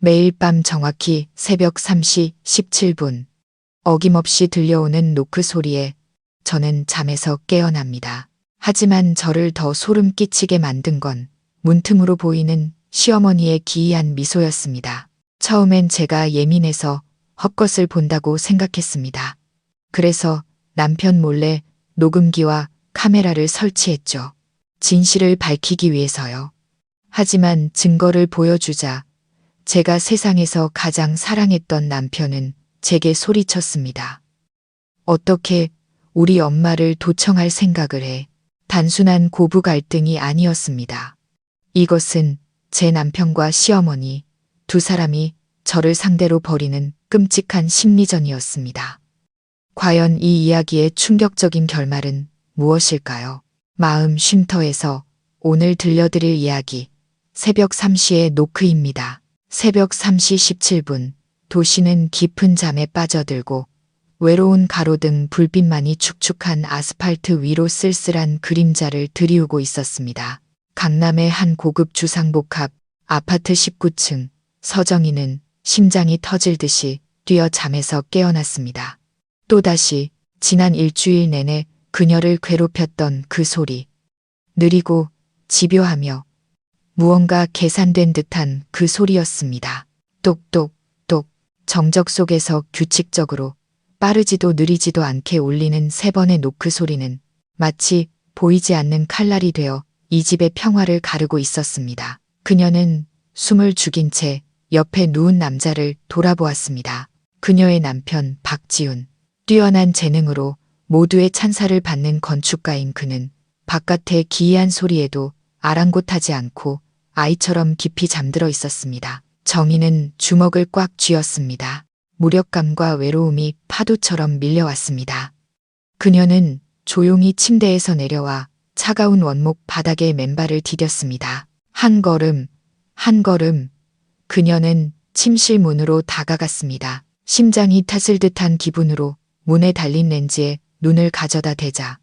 매일 밤 정확히 새벽 3시 17분 어김없이 들려오는 노크 소리에 저는 잠에서 깨어납니다. 하지만 저를 더 소름 끼치게 만든 건 문틈으로 보이는 시어머니의 기이한 미소였습니다. 처음엔 제가 예민해서 헛것을 본다고 생각했습니다. 그래서 남편 몰래 녹음기와 카메라를 설치했죠. 진실을 밝히기 위해서요. 하지만 증거를 보여주자 제가 세상에서 가장 사랑했던 남편은 제게 소리쳤습니다. 어떻게 우리 엄마를 도청할 생각을 해? 단순한 고부 갈등이 아니었습니다. 이것은 제 남편과 시어머니 두 사람이 저를 상대로 벌이는 끔찍한 심리전이었습니다. 과연 이 이야기의 충격적인 결말은 무엇일까요? 마음 쉼터에서 오늘 들려드릴 이야기 새벽 3시의 노크입니다. 새벽 3시 17분 도시는 깊은 잠에 빠져들고 외로운 가로등 불빛만이 축축한 아스팔트 위로 쓸쓸한 그림자를 드리우고 있었습니다. 강남의 한 고급 주상복합 아파트 19층 서정희는 심장이 터질 듯이 뛰어 잠에서 깨어났습니다. 또다시 지난 일주일 내내 그녀를 괴롭혔던 그 소리. 느리고 집요하며 무언가 계산된 듯한 그 소리였습니다. 똑똑똑 정적 속에서 규칙적으로 빠르지도 느리지도 않게 울리는 세 번의 노크 소리는 마치 보이지 않는 칼날이 되어 이 집의 평화를 가르고 있었습니다. 그녀는 숨을 죽인 채 옆에 누운 남자를 돌아보았습니다. 그녀의 남편 박지훈. 뛰어난 재능으로 모두의 찬사를 받는 건축가인 그는 바깥의 기이한 소리에도 아랑곳하지 않고 아이처럼 깊이 잠들어 있었습니다. 정희는 주먹을 꽉 쥐었습니다. 무력감과 외로움이 파도처럼 밀려왔습니다. 그녀는 조용히 침대에서 내려와 차가운 원목 바닥에 맨발을 디뎠습니다. 한 걸음, 한 걸음, 그녀는 침실 문으로 다가갔습니다. 심장이 탔을 듯한 기분으로 문에 달린 렌즈에 눈을 가져다 대자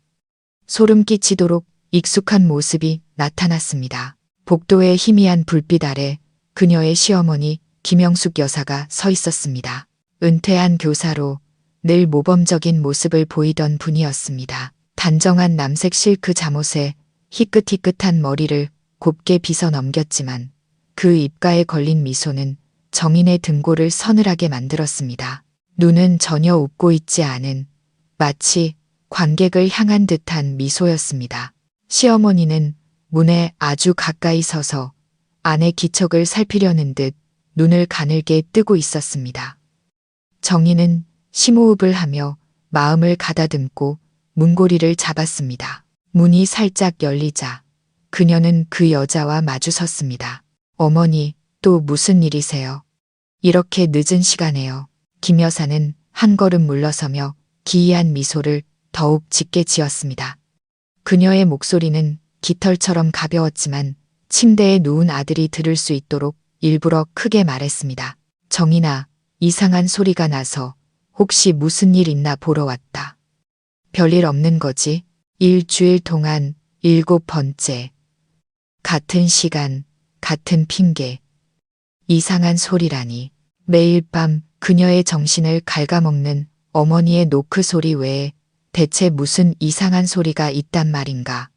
소름 끼치도록 익숙한 모습이 나타났습니다. 복도의 희미한 불빛 아래 그녀의 시어머니 김영숙 여사가 서 있었습니다. 은퇴한 교사로 늘 모범적인 모습을 보이던 분이었습니다. 단정한 남색 실크 잠옷에 희끗희끗한 머리를 곱게 빗어 넘겼지만 그 입가에 걸린 미소는 정인의 등골을 서늘하게 만들었습니다. 눈은 전혀 웃고 있지 않은 마치 관객을 향한 듯한 미소였습니다. 시어머니는 문에 아주 가까이 서서 안의 기척을 살피려는 듯 눈을 가늘게 뜨고 있었습니다. 정희는 심호흡을 하며 마음을 가다듬고 문고리를 잡았습니다. 문이 살짝 열리자 그녀는 그 여자와 마주섰습니다. 어머니, 또 무슨 일이세요? 이렇게 늦은 시간에요. 김 여사는 한 걸음 물러서며 기이한 미소를 더욱 짙게 지었습니다. 그녀의 목소리는 깃털처럼 가벼웠지만 침대에 누운 아들이 들을 수 있도록 일부러 크게 말했습니다. 정인아, 이상한 소리가 나서 혹시 무슨 일 있나 보러 왔다. 별일 없는 거지? 일주일 동안 7번째. 같은 시간, 같은 핑계. 이상한 소리라니. 매일 밤 그녀의 정신을 갉아먹는 어머니의 노크 소리 외에 대체 무슨 이상한 소리가 있단 말인가.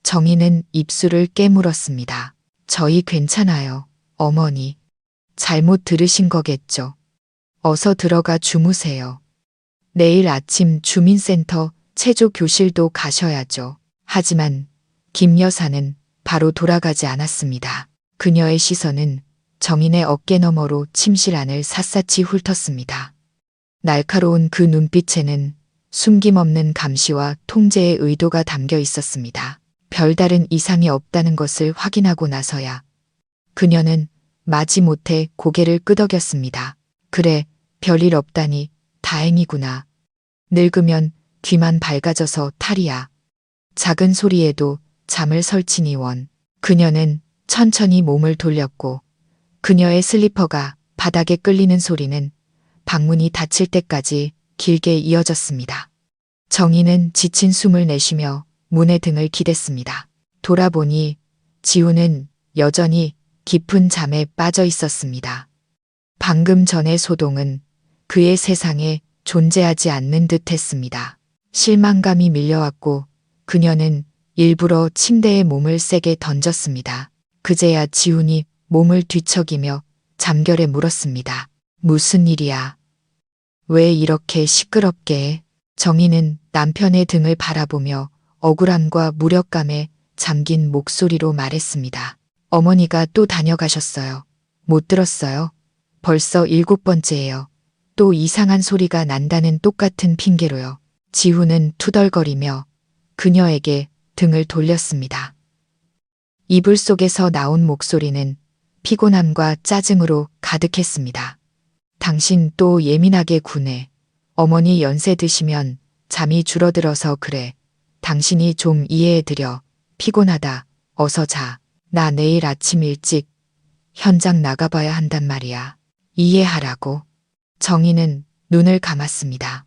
정희는 입술을 깨물었습니다. 저희 괜찮아요, 어머니. 잘못 들으신 거겠죠. 어서 들어가 주무세요. 내일 아침 주민센터 체조 교실도 가셔야죠. 하지만 김 여사는 바로 돌아가지 않았습니다. 그녀의 시선은 정인의 어깨 너머로 침실 안을 샅샅이 훑었습니다. 날카로운 그 눈빛에는 숨김없는 감시와 통제의 의도가 담겨 있었습니다. 별다른 이상이 없다는 것을 확인하고 나서야 그녀는 마지못해 고개를 끄덕였습니다. 그래, 별일 없다니 다행이구나. 늙으면 귀만 밝아져서 탈이야. 작은 소리에도 잠을 설치니 원. 그녀는 천천히 몸을 돌렸고 그녀의 슬리퍼가 바닥에 끌리는 소리는 방문이 닫힐 때까지 길게 이어졌습니다. 정희는 지친 숨을 내쉬며 문에 등을 기댔습니다. 돌아보니 지우는 여전히 깊은 잠에 빠져 있었습니다. 방금 전의 소동은 그의 세상에 존재하지 않는 듯 했습니다. 실망감이 밀려왔고 그녀는 일부러 침대에 몸을 세게 던졌습니다. 그제야 지훈이 몸을 뒤척이며 잠결에 물었습니다. 무슨 일이야? 왜 이렇게 시끄럽게 해? 정희는 남편의 등을 바라보며 억울함과 무력감에 잠긴 목소리로 말했습니다. 어머니가 또 다녀가셨어요. 못 들었어요? 벌써 7번째예요. 또 이상한 소리가 난다는 똑같은 핑계로요. 지훈은 투덜거리며 그녀에게 등을 돌렸습니다. 이불 속에서 나온 목소리는 피곤함과 짜증으로 가득했습니다. 당신 또 예민하게 구네. 어머니 연세 드시면 잠이 줄어들어서 그래. 당신이 좀 이해해드려. 피곤하다. 어서 자. 나 내일 아침 일찍 현장 나가봐야 한단 말이야. 이해하라고. 정희는 눈을 감았습니다.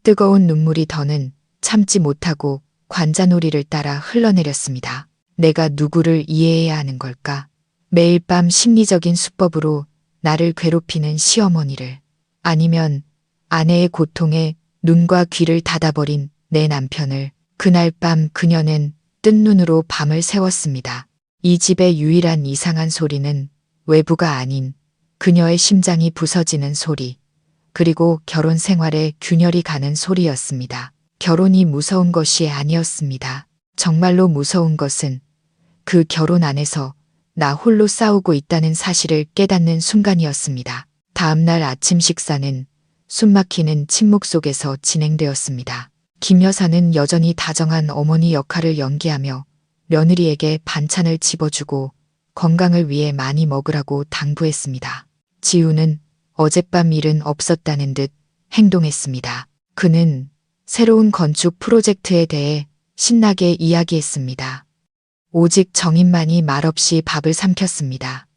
뜨거운 눈물이 더는 참지 못하고 관자놀이를 따라 흘러내렸습니다. 내가 누구를 이해해야 하는 걸까? 매일 밤 심리적인 수법으로 나를 괴롭히는 시어머니를, 아니면 아내의 고통에 눈과 귀를 닫아버린 내 남편을. 그날 밤 그녀는 뜬 눈으로 밤을 새웠습니다. 이 집의 유일한 이상한 소리는 외부가 아닌 그녀의 심장이 부서지는 소리, 그리고 결혼 생활에 균열이 가는 소리였습니다. 결혼이 무서운 것이 아니었습니다. 정말로 무서운 것은 그 결혼 안에서 나 홀로 싸우고 있다는 사실을 깨닫는 순간이었습니다. 다음날 아침 식사는 숨막히는 침묵 속에서 진행되었습니다. 김 여사는 여전히 다정한 어머니 역할을 연기하며 며느리에게 반찬을 집어주고 건강을 위해 많이 먹으라고 당부했습니다. 지우는 어젯밤 일은 없었다는 듯 행동했습니다. 그는 새로운 건축 프로젝트에 대해 신나게 이야기했습니다. 오직 정인만이 말없이 밥을 삼켰습니다.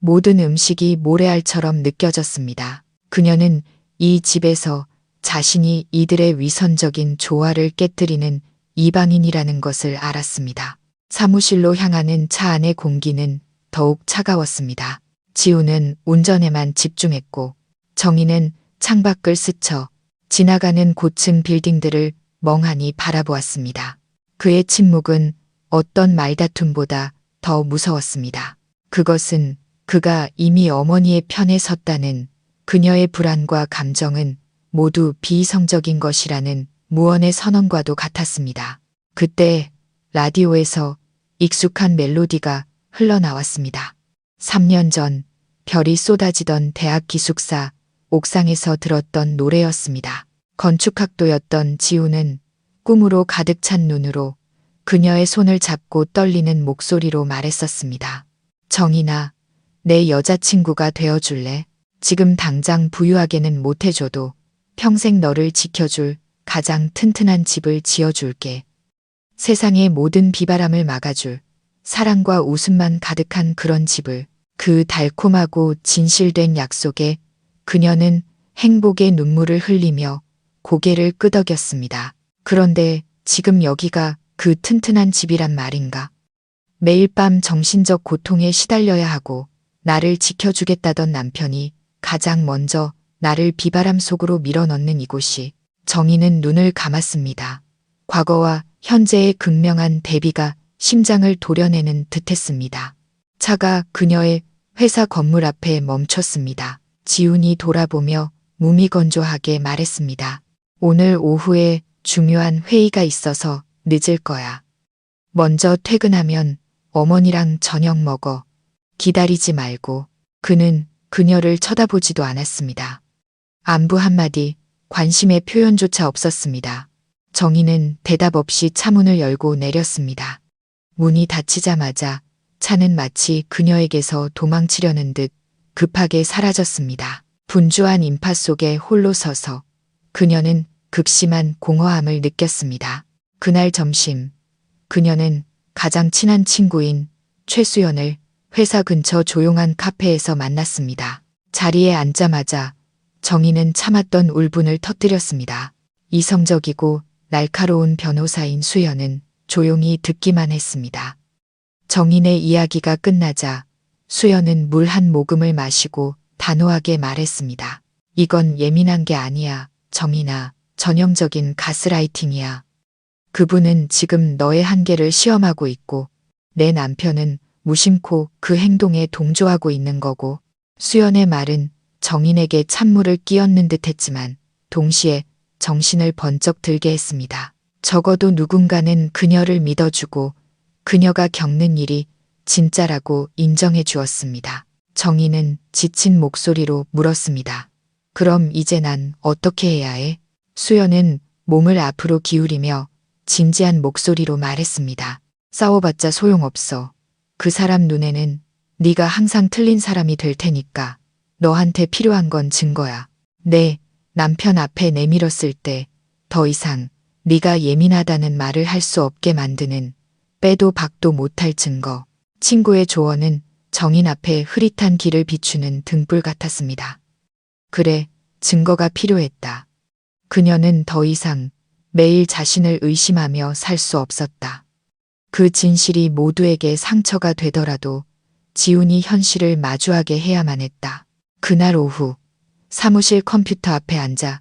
모든 음식이 모래알처럼 느껴졌습니다. 그녀는 이 집에서 자신이 이들의 위선적인 조화를 깨뜨리는 이방인이라는 것을 알았습니다. 사무실로 향하는 차 안의 공기는 더욱 차가웠습니다. 지우는 운전에만 집중했고 정희는 창밖을 스쳐 지나가는 고층 빌딩들을 멍하니 바라보았습니다. 그의 침묵은 어떤 말다툼보다 더 무서웠습니다. 그것은 그가 이미 어머니의 편에 섰다는 그녀의 불안과 감정은 모두 비이성적인 것이라는 무언의 선언과도 같았습니다. 그때 라디오에서 익숙한 멜로디가 흘러나왔습니다. 3년 전 별이 쏟아지던 대학 기숙사 옥상에서 들었던 노래였습니다. 건축학도였던 지우는 꿈으로 가득 찬 눈으로 그녀의 손을 잡고 떨리는 목소리로 말했었습니다. 정인아, 내 여자친구가 되어줄래? 지금 당장 부유하게는 못해줘도 평생 너를 지켜줄 가장 튼튼한 집을 지어줄게. 세상의 모든 비바람을 막아줄 사랑과 웃음만 가득한 그런 집을. 그 달콤하고 진실된 약속에 그녀는 행복의 눈물을 흘리며 고개를 끄덕였습니다. 그런데 지금 여기가 그 튼튼한 집이란 말인가? 매일 밤 정신적 고통에 시달려야 하고 나를 지켜주겠다던 남편이 가장 먼저 나를 비바람 속으로 밀어넣는 이곳이. 정희는 눈을 감았습니다. 과거와 현재의 극명한 대비가 심장을 도려내는 듯했습니다. 차가 그녀의 회사 건물 앞에 멈췄습니다. 지훈이 돌아보며 무미건조하게 말했습니다. 오늘 오후에 중요한 회의가 있어서 늦을 거야. 먼저 퇴근하면 어머니랑 저녁 먹어. 기다리지 말고. 그는 그녀를 쳐다보지도 않았습니다. 안부 한마디, 관심의 표현조차 없었습니다. 정희는 대답 없이 차문을 열고 내렸습니다. 문이 닫히자마자 차는 마치 그녀에게서 도망치려는 듯 급하게 사라졌습니다. 분주한 인파 속에 홀로 서서 그녀는 극심한 공허함을 느꼈습니다. 그날 점심, 그녀는 가장 친한 친구인 최수연을 회사 근처 조용한 카페에서 만났습니다. 자리에 앉자마자 정희는 참았던 울분을 터뜨렸습니다. 이성적이고 날카로운 변호사인 수연은 조용히 듣기만 했습니다. 정인의 이야기가 끝나자 수연은 물 한 모금을 마시고 단호하게 말했습니다. 이건 예민한 게 아니야. 정인아, 전형적인 가스라이팅이야. 그분은 지금 너의 한계를 시험하고 있고 내 남편은 무심코 그 행동에 동조하고 있는 거고. 수연의 말은 정인에게 찬물을 끼얹는 듯 했지만 동시에 정신을 번쩍 들게 했습니다. 적어도 누군가는 그녀를 믿어주고 그녀가 겪는 일이 진짜라고 인정해 주었습니다. 정인은 지친 목소리로 물었습니다. 그럼 이제 난 어떻게 해야 해? 수연은 몸을 앞으로 기울이며 진지한 목소리로 말했습니다. 싸워봤자 소용없어. 그 사람 눈에는 네가 항상 틀린 사람이 될 테니까 너한테 필요한 건 증거야. 내 남편 앞에 내밀었을 때 더 이상 네가 예민하다는 말을 할 수 없게 만드는 빼도 박도 못할 증거. 친구의 조언은 정인 앞에 흐릿한 길을 비추는 등불 같았습니다. 그래, 증거가 필요했다. 그녀는 더 이상 매일 자신을 의심하며 살 수 없었다. 그 진실이 모두에게 상처가 되더라도 지훈이 현실을 마주하게 해야만 했다. 그날 오후 사무실 컴퓨터 앞에 앉아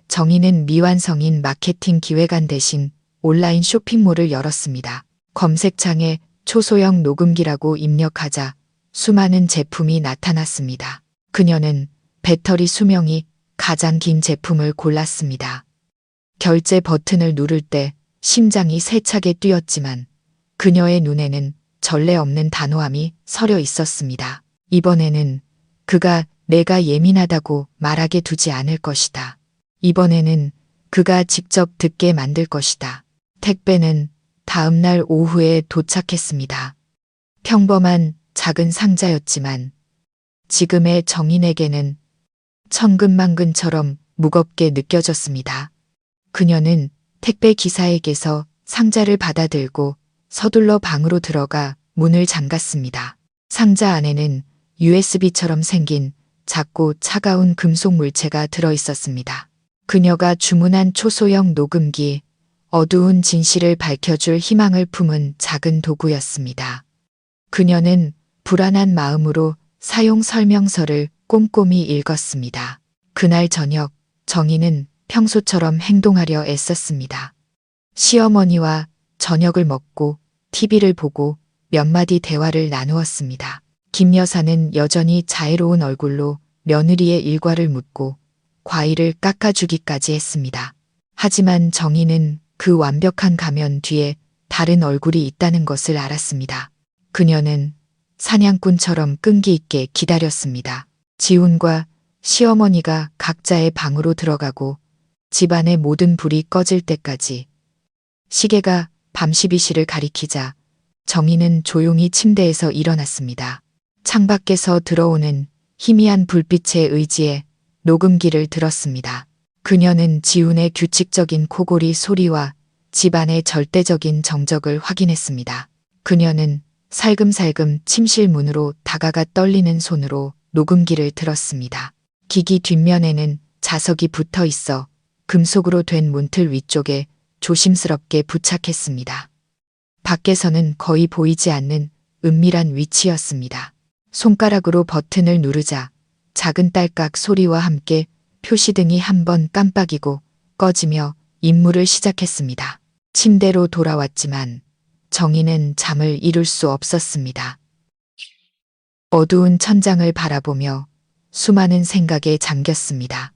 정인은 미완성인 마케팅 기획안 대신 온라인 쇼핑몰을 열었습니다. 검색창에 초소형 녹음기라고 입력하자 수많은 제품이 나타났습니다. 그녀는 배터리 수명이 가장 긴 제품을 골랐습니다. 결제 버튼을 누를 때 심장이 세차게 뛰었지만 그녀의 눈에는 전례 없는 단호함이 서려 있었습니다. 이번에는 그가 내가 예민하다고 말하게 두지 않을 것이다. 이번에는 그가 직접 듣게 만들 것이다. 택배는 다음 날 오후에 도착했습니다. 평범한 작은 상자였지만 지금의 정인에게는 천근만근처럼 무겁게 느껴졌습니다. 그녀는 택배 기사에게서 상자를 받아들고 서둘러 방으로 들어가 문을 잠갔습니다. 상자 안에는 USB처럼 생긴 작고 차가운 금속 물체가 들어 있었습니다. 그녀가 주문한 초소형 녹음기, 어두운 진실을 밝혀줄 희망을 품은 작은 도구였습니다. 그녀는 불안한 마음으로 사용 설명서를 꼼꼼히 읽었습니다. 그날 저녁 정인은 평소처럼 행동하려 애썼습니다. 시어머니와 저녁을 먹고 TV를 보고 몇 마디 대화를 나누었습니다. 김 여사는 여전히 자애로운 얼굴로 며느리의 일과를 묻고 과일을 깎아주기까지 했습니다. 하지만 정인은 그 완벽한 가면 뒤에 다른 얼굴이 있다는 것을 알았습니다. 그녀는 사냥꾼처럼 끈기 있게 기다렸습니다. 지훈과 시어머니가 각자의 방으로 들어가고 집안의 모든 불이 꺼질 때까지. 시계가 밤 12시를 가리키자 정인은 조용히 침대에서 일어났습니다. 창밖에서 들어오는 희미한 불빛에 의지해 녹음기를 들었습니다. 그녀는 지훈의 규칙적인 코골이 소리와 집안의 절대적인 정적을 확인했습니다. 그녀는 살금살금 침실 문으로 다가가 떨리는 손으로 녹음기를 들었습니다. 기기 뒷면에는 자석이 붙어 있어 금속으로 된 문틀 위쪽에 조심스럽게 부착했습니다. 밖에서는 거의 보이지 않는 은밀한 위치였습니다. 손가락으로 버튼을 누르자 작은 딸깍 소리와 함께 표시등이 한 번 깜빡이고 꺼지며 임무를 시작했습니다. 침대로 돌아왔지만 정인은 잠을 이룰 수 없었습니다. 어두운 천장을 바라보며 수많은 생각에 잠겼습니다.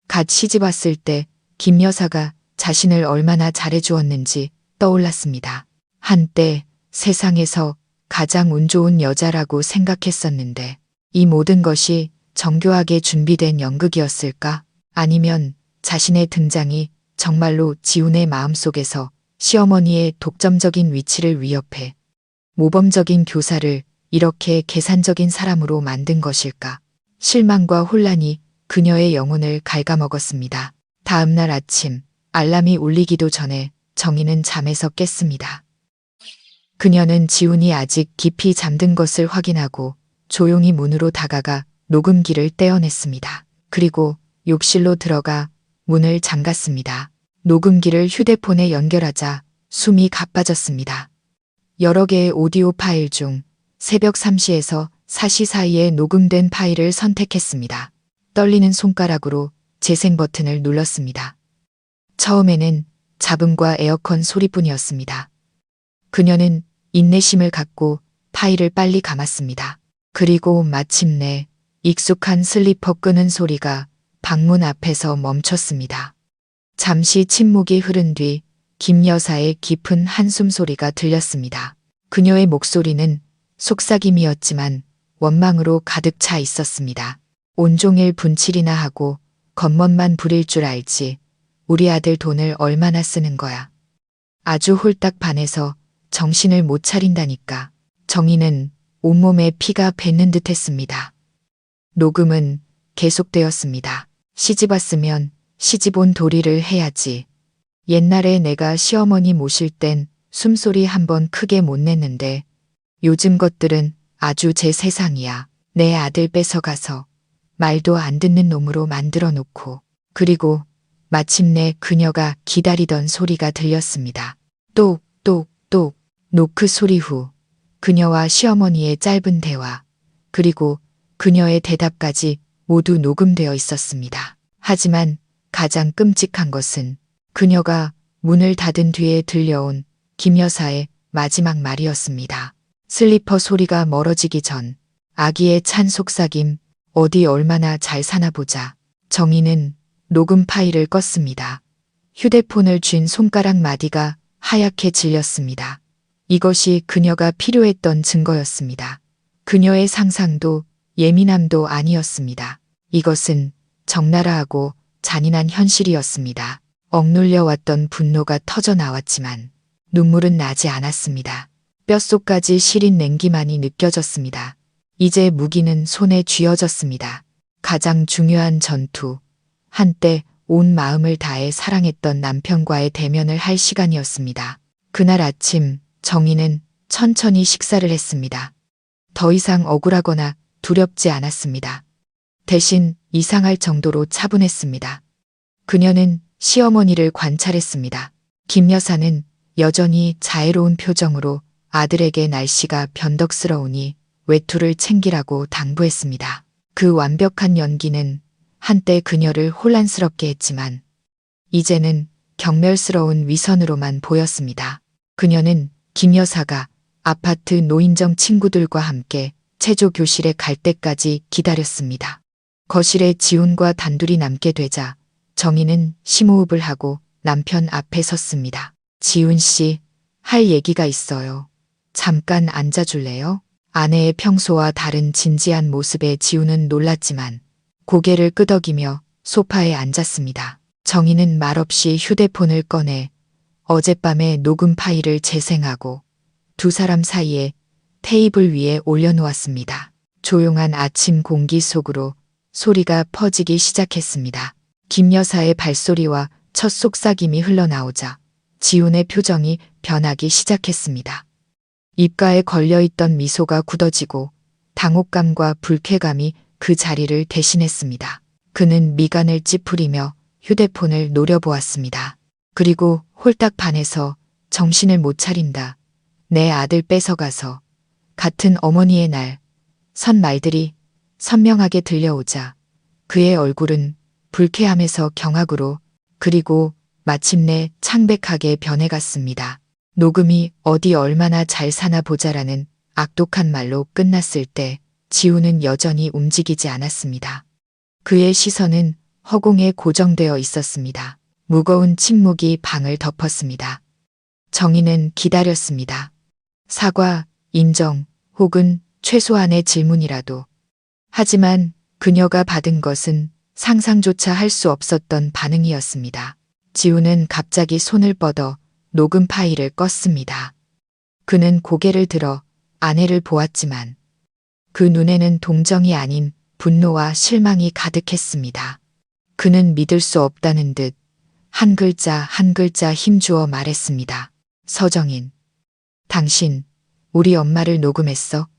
갓 시집 왔을 때 김 여사가 자신을 얼마나 잘해주었는지 떠올랐습니다. 한때 세상에서 가장 운 좋은 여자라고 생각했었는데 이 모든 것이 정교하게 준비된 연극이었을까? 아니면 자신의 등장이 정말로 지훈의 마음속에서 시어머니의 독점적인 위치를 위협해 모범적인 교사를 이렇게 계산적인 사람으로 만든 것일까? 실망과 혼란이 그녀의 영혼을 갉아먹었습니다. 다음 날 아침 알람이 울리기도 전에 정인은 잠에서 깼습니다. 그녀는 지훈이 아직 깊이 잠든 것을 확인하고 조용히 문으로 다가가 녹음기를 떼어냈습니다. 그리고 욕실로 들어가 문을 잠갔습니다. 녹음기를 휴대폰에 연결하자 숨이 가빠졌습니다. 여러 개의 오디오 파일 중 새벽 3시에서 사시사이에 녹음된 파일을 선택했습니다. 떨리는 손가락으로 재생 버튼을 눌렀습니다. 처음에는 잡음과 에어컨 소리뿐이었습니다. 그녀는 인내심을 갖고 파일을 빨리 감았습니다. 그리고 마침내 익숙한 슬리퍼 끄는 소리가 방문 앞에서 멈췄습니다. 잠시 침묵이 흐른 뒤 김 여사의 깊은 한숨 소리가 들렸습니다. 그녀의 목소리는 속삭임이었지만 원망으로 가득 차 있었습니다. 온종일 분칠이나 하고 겉멋만 부릴 줄 알지. 우리 아들 돈을 얼마나 쓰는 거야. 아주 홀딱 반해서 정신을 못 차린다니까. 정희는 온몸에 피가 뱉는 듯 했습니다. 녹음은 계속되었습니다. 시집 왔으면 시집 온 도리를 해야지. 옛날에 내가 시어머니 모실 땐 숨소리 한번 크게 못 냈는데 요즘 것들은 아주 제 세상이야. 내 아들 뺏어가서 말도 안 듣는 놈으로 만들어 놓고. 그리고 마침내 그녀가 기다리던 소리가 들렸습니다. 똑, 똑, 똑. 노크 소리 후 그녀와 시어머니의 짧은 대화, 그리고 그녀의 대답까지 모두 녹음되어 있었습니다. 하지만 가장 끔찍한 것은 그녀가 문을 닫은 뒤에 들려온 김 여사의 마지막 말이었습니다. 슬리퍼 소리가 멀어지기 전 아기의 찬 속삭임, 어디 얼마나 잘 사나 보자. 정희는 녹음 파일을 껐습니다. 휴대폰을 쥔 손가락 마디가 하얗게 질렸습니다. 이것이 그녀가 필요했던 증거였습니다. 그녀의 상상도 예민함도 아니었습니다. 이것은 적나라하고 잔인한 현실이었습니다. 억눌려 왔던 분노가 터져 나왔지만 눈물은 나지 않았습니다. 뼛속까지 시린 냉기만이 느껴졌습니다. 이제 무기는 손에 쥐어졌습니다. 가장 중요한 전투, 한때 온 마음을 다해 사랑했던 남편과의 대면을 할 시간이었습니다. 그날 아침 정희는 천천히 식사를 했습니다. 더 이상 억울하거나 두렵지 않았습니다. 대신 이상할 정도로 차분했습니다. 그녀는 시어머니를 관찰했습니다. 김 여사는 여전히 자애로운 표정으로 아들에게 날씨가 변덕스러우니 외투를 챙기라고 당부했습니다. 그 완벽한 연기는 한때 그녀를 혼란스럽게 했지만 이제는 경멸스러운 위선으로만 보였습니다. 그녀는 김 여사가 아파트 노인정 친구들과 함께 체조 교실에 갈 때까지 기다렸습니다. 거실에 지훈과 단둘이 남게 되자 정희는 심호흡을 하고 남편 앞에 섰습니다. 지훈 씨, 할 얘기가 있어요. 잠깐 앉아줄래요? 아내의 평소와 다른 진지한 모습에 지훈은 놀랐지만 고개를 끄덕이며 소파에 앉았습니다. 정희는 말없이 휴대폰을 꺼내 어젯밤의 녹음 파일을 재생하고 두 사람 사이에 테이블 위에 올려놓았습니다. 조용한 아침 공기 속으로 소리가 퍼지기 시작했습니다. 김 여사의 발소리와 첫 속삭임이 흘러나오자 지훈의 표정이 변하기 시작했습니다. 입가에 걸려있던 미소가 굳어지고 당혹감과 불쾌감이 그 자리를 대신했습니다. 그는 미간을 찌푸리며 휴대폰을 노려보았습니다. 그리고 홀딱 반해서 정신을 못 차린다. 내 아들 뺏어가서. 같은 어머니의 날, 선 말들이 선명하게 들려오자 그의 얼굴은 불쾌함에서 경악으로, 그리고 마침내 창백하게 변해갔습니다. 녹음이 어디 얼마나 잘 사나 보자라는 악독한 말로 끝났을 때 지훈은 여전히 움직이지 않았습니다. 그의 시선은 허공에 고정되어 있었습니다. 무거운 침묵이 방을 덮었습니다. 정희는 기다렸습니다. 사과, 인정, 혹은 최소한의 질문이라도. 하지만 그녀가 받은 것은 상상조차 할 수 없었던 반응이었습니다. 지훈은 갑자기 손을 뻗어 녹음 파일을 껐습니다. 그는 고개를 들어 아내를 보았지만 그 눈에는 동정이 아닌 분노와 실망이 가득했습니다. 그는 믿을 수 없다는 듯 한 글자 한 글자 힘주어 말했습니다. 서정인, 당신 우리 엄마를 녹음했어?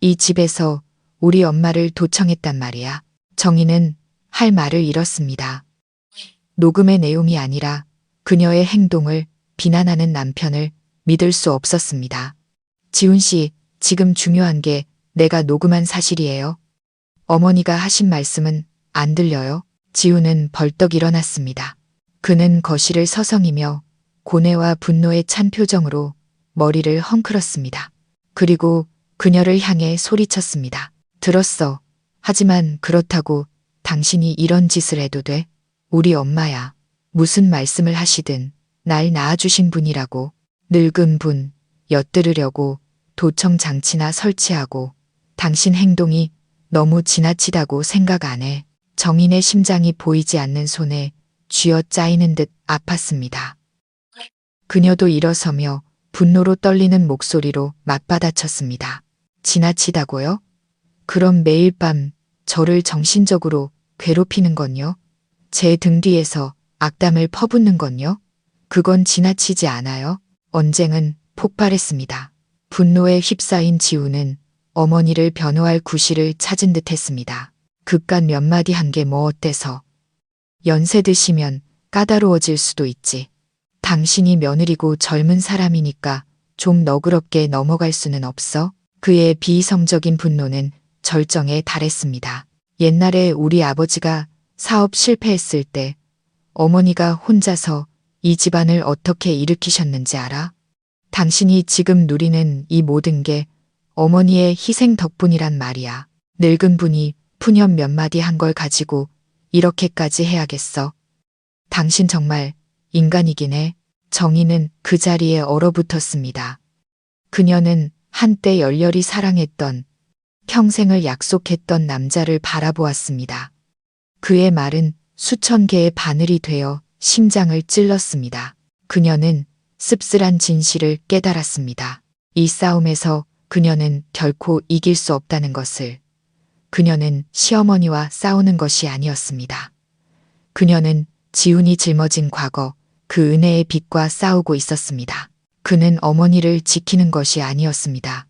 이 집에서 우리 엄마를 도청했단 말이야. 정희는 할 말을 잃었습니다. 녹음의 내용이 아니라 그녀의 행동을 비난하는 남편을 믿을 수 없었습니다. 지훈 씨, 지금 중요한 게 내가 녹음한 사실이에요. 어머니가 하신 말씀은 안 들려요? 지우는 벌떡 일어났습니다. 그는 거실을 서성이며 고뇌와 분노에 찬 표정으로 머리를 헝클었습니다. 그리고 그녀를 향해 소리쳤습니다. 들었어. 하지만 그렇다고 당신이 이런 짓을 해도 돼? 우리 엄마야. 무슨 말씀을 하시든 날 낳아주신 분이라고. 늙은 분 엿들으려고 도청 장치나 설치하고 당신 행동이 너무 지나치다고 생각 안 해. 정인의 심장이 보이지 않는 손에 쥐어 짜이는 듯 아팠습니다. 그녀도 일어서며 분노로 떨리는 목소리로 맞받아쳤습니다. 지나치다고요? 그럼 매일 밤 저를 정신적으로 괴롭히는 건요? 제 등 뒤에서 악담을 퍼붓는 건요? 그건 지나치지 않아요? 언쟁은 폭발했습니다. 분노에 휩싸인 지우는 어머니를 변호할 구실을 찾은 듯 했습니다. 그깟 몇 마디 한 게 뭐 어때서. 연세 드시면 까다로워질 수도 있지. 당신이 며느리고 젊은 사람이니까 좀 너그럽게 넘어갈 수는 없어? 그의 비이성적인 분노는 절정에 달했습니다. 옛날에 우리 아버지가 사업 실패했을 때 어머니가 혼자서 이 집안을 어떻게 일으키셨는지 알아? 당신이 지금 누리는 이 모든 게 어머니의 희생 덕분이란 말이야. 늙은 분이 푸념 몇 마디 한 걸 가지고 이렇게까지 해야겠어. 당신 정말 인간이긴 해. 정희는 그 자리에 얼어붙었습니다. 그녀는 한때 열렬히 사랑했던, 평생을 약속했던 남자를 바라보았습니다. 그의 말은 수천 개의 바늘이 되어 심장을 찔렀습니다. 그녀는 씁쓸한 진실을 깨달았습니다. 이 싸움에서 그녀는 결코 이길 수 없다는 것을. 그녀는 시어머니와 싸우는 것이 아니었습니다. 그녀는 지훈이 짊어진 과거, 그 은혜의 빛과 싸우고 있었습니다. 그는 어머니를 지키는 것이 아니었습니다.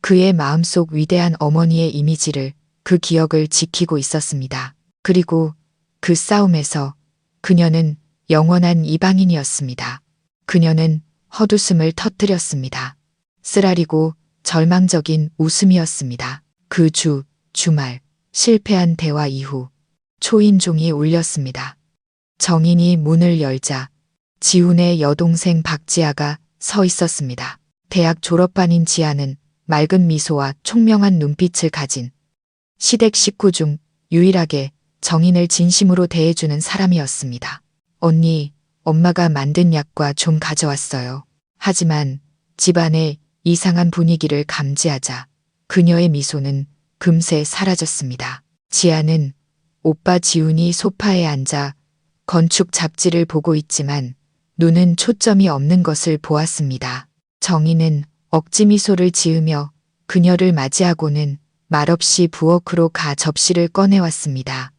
그의 마음속 위대한 어머니의 이미지를, 그 기억을 지키고 있었습니다. 그리고 그 싸움에서 그녀는 영원한 이방인이었습니다. 그녀는 헛웃음을 터뜨렸습니다. 쓰라리고 절망적인 웃음이었습니다. 그 주말, 실패한 대화 이후 초인종이 울렸습니다. 정인이 문을 열자 지훈의 여동생 박지아가 서 있었습니다. 대학 졸업반인 지아는 맑은 미소와 총명한 눈빛을 가진 시댁 식구 중 유일하게 정인을 진심으로 대해주는 사람이었습니다. 언니, 엄마가 만든 약과 좀 가져왔어요. 하지만 집안의 이상한 분위기를 감지하자 그녀의 미소는 금세 사라졌습니다. 지아는 오빠 지훈이 소파에 앉아 건축 잡지를 보고 있지만 눈은 초점이 없는 것을 보았습니다. 정희는 억지 미소를 지으며 그녀를 맞이하고는 말없이 부엌으로 가 접시를 꺼내왔습니다.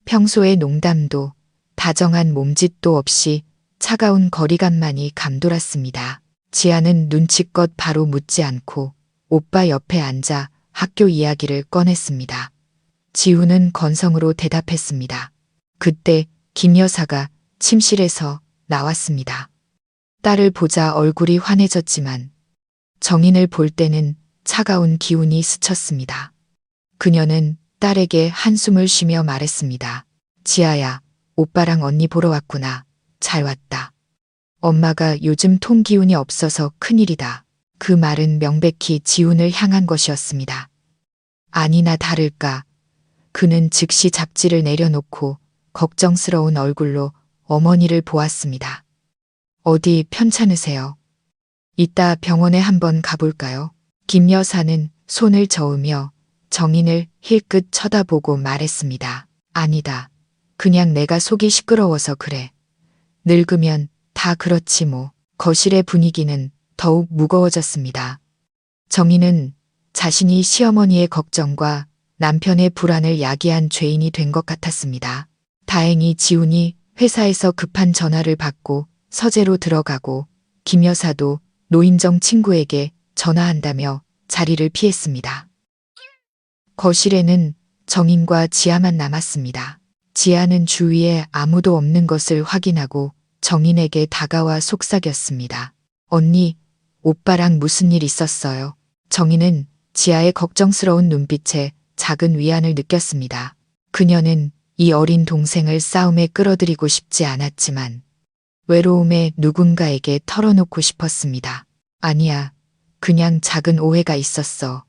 평소의 농담도 다정한 몸짓도 없이 차가운 거리감만이 감돌았습니다. 지아는 눈치껏 바로 묻지 않고 오빠 옆에 앉아 학교 이야기를 꺼냈습니다. 지훈은 건성으로 대답했습니다. 그때 김 여사가 침실에서 나왔습니다. 딸을 보자 얼굴이 환해졌지만 정인을 볼 때는 차가운 기운이 스쳤습니다. 그녀는 딸에게 한숨을 쉬며 말했습니다. 지아야, 오빠랑 언니 보러 왔구나. 잘 왔다. 엄마가 요즘 통 기운이 없어서 큰일이다. 그 말은 명백히 지훈을 향한 것이었습니다. 아니나 다를까 그는 즉시 잡지를 내려놓고 걱정스러운 얼굴로 어머니를 보았습니다. 어디 편찮으세요? 이따 병원에 한번 가볼까요? 김 여사는 손을 저으며 정인을 힐끗 쳐다보고 말했습니다. 아니다. 그냥 내가 속이 시끄러워서 그래. 늙으면 다 그렇지 뭐. 거실의 분위기는 더욱 무거워졌습니다. 정인은 자신이 시어머니의 걱정과 남편의 불안을 야기한 죄인이 된 것 같았습니다. 다행히 지훈이 회사에서 급한 전화를 받고 서재로 들어가고 김 여사도 노인정 친구에게 전화한다며 자리를 피했습니다. 거실에는 정인과 지아만 남았습니다. 지아는 주위에 아무도 없는 것을 확인하고 정인에게 다가와 속삭였습니다. 언니, 오빠랑 무슨 일 있었어요? 정인은 지아의 걱정스러운 눈빛에 작은 위안을 느꼈습니다. 그녀는 이 어린 동생을 싸움에 끌어들이고 싶지 않았지만 외로움에 누군가에게 털어놓고 싶었습니다. 아니야, 그냥 작은 오해가 있었어.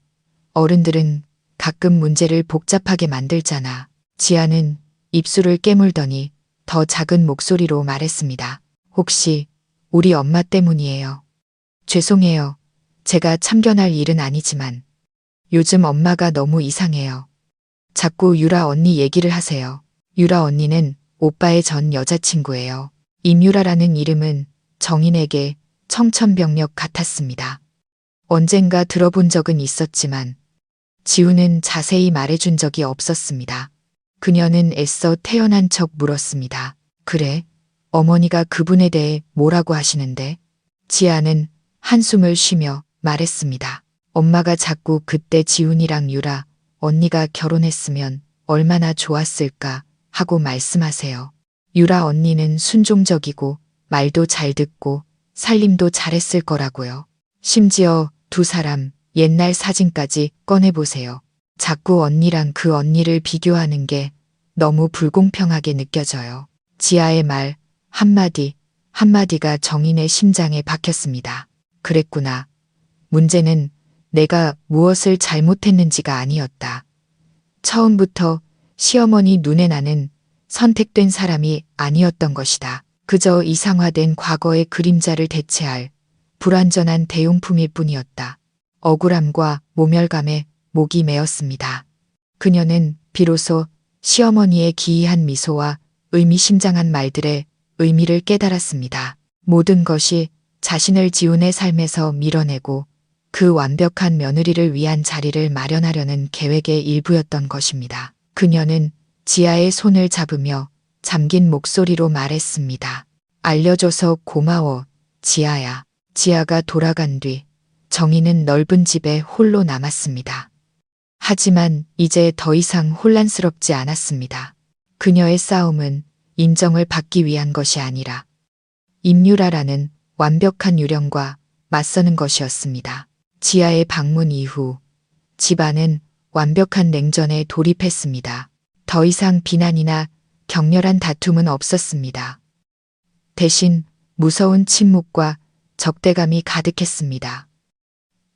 어른들은 가끔 문제를 복잡하게 만들잖아. 지아는 입술을 깨물더니 더 작은 목소리로 말했습니다. 혹시 우리 엄마 때문이에요. 죄송해요. 제가 참견할 일은 아니지만 요즘 엄마가 너무 이상해요. 자꾸 유라 언니 얘기를 하세요. 유라 언니는 오빠의 전 여자친구예요. 임유라라는 이름은 정인에게 청천벽력 같았습니다. 언젠가 들어본 적은 있었지만 지우는 자세히 말해준 적이 없었습니다. 그녀는 애써 태연한 척 물었습니다. 그래? 어머니가 그분에 대해 뭐라고 하시는데? 지아는 한숨을 쉬며 말했습니다. 엄마가 자꾸 그때 지훈이랑 유라 언니가 결혼했으면 얼마나 좋았을까 하고 말씀하세요. 유라 언니는 순종적이고 말도 잘 듣고 살림도 잘했을 거라고요. 심지어 두 사람 옛날 사진까지 꺼내보세요. 자꾸 언니랑 그 언니를 비교하는 게 너무 불공평하게 느껴져요. 지아의 말 한마디 한마디가 정인의 심장에 박혔습니다. 그랬구나. 문제는 내가 무엇을 잘못했는지가 아니었다. 처음부터 시어머니 눈에 나는 선택된 사람이 아니었던 것이다. 그저 이상화된 과거의 그림자를 대체할 불완전한 대용품일 뿐이었다. 억울함과 모멸감에 목이 메었습니다. 그녀는 비로소 시어머니의 기이한 미소와 의미심장한 말들의 의미를 깨달았습니다. 모든 것이 자신을 지훈의 삶에서 밀어내고 그 완벽한 며느리를 위한 자리를 마련하려는 계획의 일부였던 것입니다. 그녀는 지아의 손을 잡으며 잠긴 목소리로 말했습니다. 알려줘서 고마워, 지아야. 지아가 돌아간 뒤 정인은 넓은 집에 홀로 남았습니다. 하지만 이제 더 이상 혼란스럽지 않았습니다. 그녀의 싸움은 인정을 받기 위한 것이 아니라 임유라라는 완벽한 유령과 맞서는 것이었습니다. 지아의 방문 이후 집안은 완벽한 냉전에 돌입했습니다. 더 이상 비난이나 격렬한 다툼은 없었습니다. 대신 무서운 침묵과 적대감이 가득했습니다.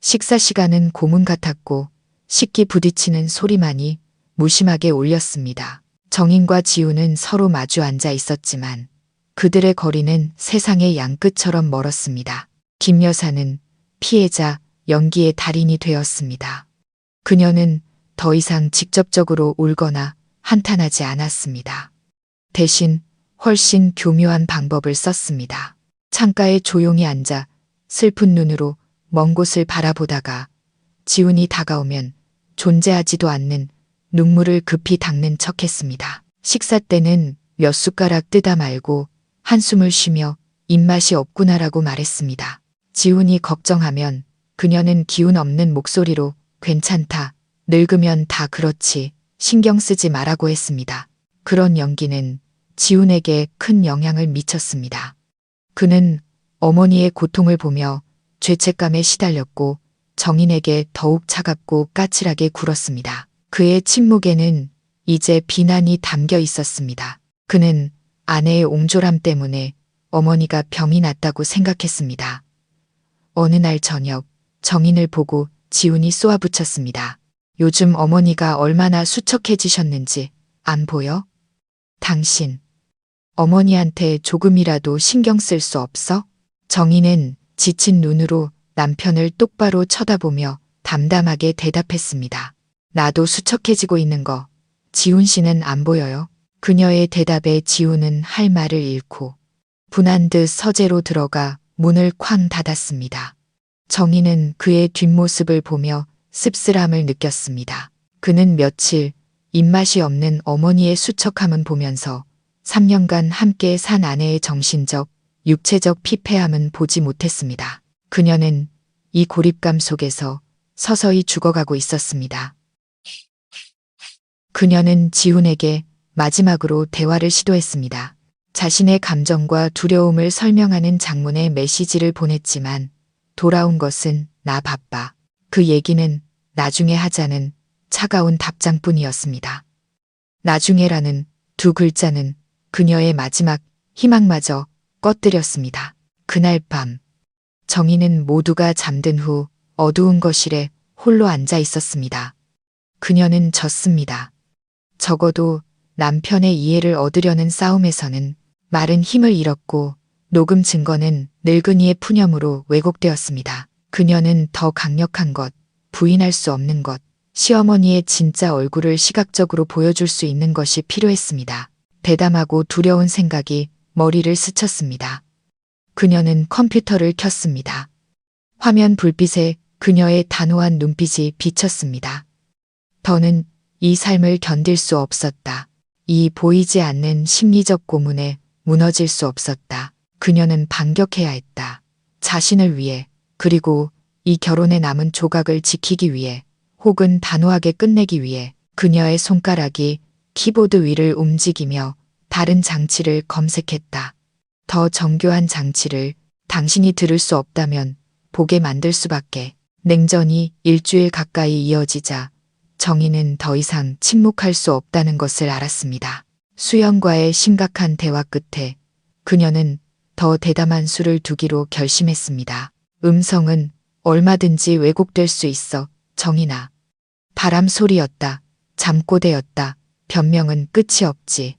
식사 시간은 고문 같았고 식기 부딪히는 소리만이 무심하게 울렸습니다. 정인과 지우는 서로 마주 앉아 있었지만 그들의 거리는 세상의 양끝처럼 멀었습니다. 김 여사는 피해자 연기의 달인이 되었습니다. 그녀는 더 이상 직접적으로 울거나 한탄하지 않았습니다. 대신 훨씬 교묘한 방법을 썼습니다. 창가에 조용히 앉아 슬픈 눈으로 먼 곳을 바라보다가 지훈이 다가오면 존재하지도 않는 눈물을 급히 닦는 척했습니다. 식사 때는 몇 숟가락 뜨다 말고 한숨을 쉬며 입맛이 없구나라고 말했습니다. 지훈이 걱정하면 그녀는 기운 없는 목소리로 괜찮다, 늙으면 다 그렇지, 신경 쓰지 말라고 했습니다. 그런 연기는 지훈에게 큰 영향을 미쳤습니다. 그는 어머니의 고통을 보며 죄책감에 시달렸고 정인에게 더욱 차갑고 까칠하게 굴었습니다. 그의 침묵에는 이제 비난이 담겨 있었습니다. 그는 아내의 옹졸함 때문에 어머니가 병이 났다고 생각했습니다. 어느 날 저녁 정인을 보고 지훈이 쏘아붙였습니다. 요즘 어머니가 얼마나 수척해지셨는지 안 보여? 당신 어머니한테 조금이라도 신경 쓸 수 없어? 정인은 지친 눈으로 남편을 똑바로 쳐다보며 담담하게 대답했습니다. 나도 수척해지고 있는 거 지훈 씨는 안 보여요? 그녀의 대답에 지훈은 할 말을 잃고 분한 듯 서재로 들어가 문을 쾅 닫았습니다. 정인은 그의 뒷모습을 보며 씁쓸함을 느꼈습니다. 그는 며칠 입맛이 없는 어머니의 수척함은 보면서 3년간 함께 산 아내의 정신적, 육체적 피폐함은 보지 못했습니다. 그녀는 이 고립감 속에서 서서히 죽어가고 있었습니다. 그녀는 지훈에게 마지막으로 대화를 시도했습니다. 자신의 감정과 두려움을 설명하는 장문의 메시지를 보냈지만 돌아온 것은 나 바빠. 그 얘기는 나중에 하자는 차가운 답장뿐이었습니다. 나중에라는 두 글자는 그녀의 마지막 희망마저 꺼뜨렸습니다. 그날 밤 정희는 모두가 잠든 후 어두운 거실에 홀로 앉아 있었습니다. 그녀는 졌습니다. 적어도 남편의 이해를 얻으려는 싸움에서는 말은 힘을 잃었고 녹음 증거는 늙은이의 푸념으로 왜곡되었습니다. 그녀는 더 강력한 것, 부인할 수 없는 것, 시어머니의 진짜 얼굴을 시각적으로 보여줄 수 있는 것이 필요했습니다. 대담하고 두려운 생각이 머리를 스쳤습니다. 그녀는 컴퓨터를 켰습니다. 화면 불빛에 그녀의 단호한 눈빛이 비쳤습니다. 더는 이 삶을 견딜 수 없었다. 이 보이지 않는 심리적 고문에 무너질 수 없었다. 그녀는 반격해야 했다. 자신을 위해, 그리고 이 결혼에 남은 조각을 지키기 위해, 혹은 단호하게 끝내기 위해. 그녀의 손가락이 키보드 위를 움직이며 다른 장치를 검색했다. 더 정교한 장치를 당신이 들을 수 없다면 보게 만들 수밖에. 냉전이 일주일 가까이 이어지자 정희는 더 이상 침묵할 수 없다는 것을 알았습니다. 수연과의 심각한 대화 끝에 그녀는 더 대담한 수를 두기로 결심했습니다. 음성은 얼마든지 왜곡될 수 있어, 정희나. 바람 소리였다. 잠꼬대였다. 변명은 끝이 없지.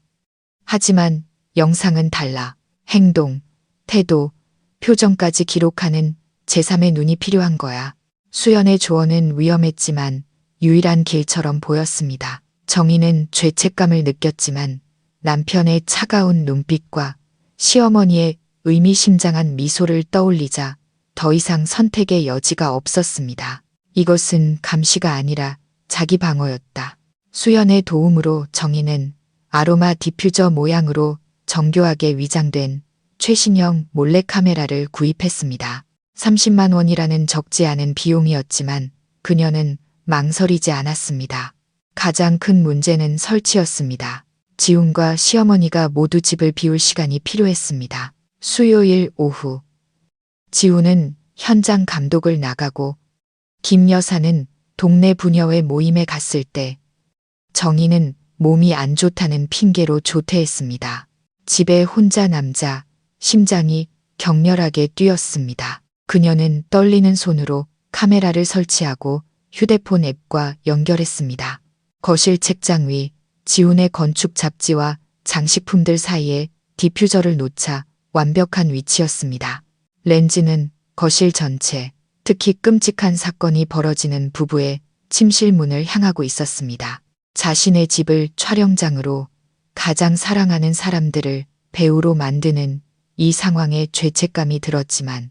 하지만 영상은 달라. 행동, 태도, 표정까지 기록하는 제3의 눈이 필요한 거야. 수연의 조언은 위험했지만 유일한 길처럼 보였습니다. 정희는 죄책감을 느꼈지만 남편의 차가운 눈빛과 시어머니의 의미심장한 미소를 떠올리자 더 이상 선택의 여지가 없었습니다. 이것은 감시가 아니라 자기 방어였다. 수연의 도움으로 정희는 아로마 디퓨저 모양으로 정교하게 위장된 최신형 몰래카메라를 구입했습니다. 30만 원이라는 적지 않은 비용이었지만 그녀는 망설이지 않았습니다. 가장 큰 문제는 설치였습니다. 지훈과 시어머니가 모두 집을 비울 시간이 필요했습니다. 수요일 오후 지훈은 현장 감독을 나가고 김 여사는 동네 부녀회 모임에 갔을 때 정희는 몸이 안 좋다는 핑계로 조퇴했습니다. 집에 혼자 남자, 심장이 격렬하게 뛰었습니다. 그녀는 떨리는 손으로 카메라를 설치하고 휴대폰 앱과 연결했습니다. 거실 책장 위 지훈의 건축 잡지와 장식품들 사이에 디퓨저를 놓자 완벽한 위치였습니다. 렌즈는 거실 전체, 특히 끔찍한 사건이 벌어지는 부부의 침실 문을 향하고 있었습니다. 자신의 집을 촬영장으로, 가장 사랑하는 사람들을 배우로 만드는 이 상황에 죄책감이 들었지만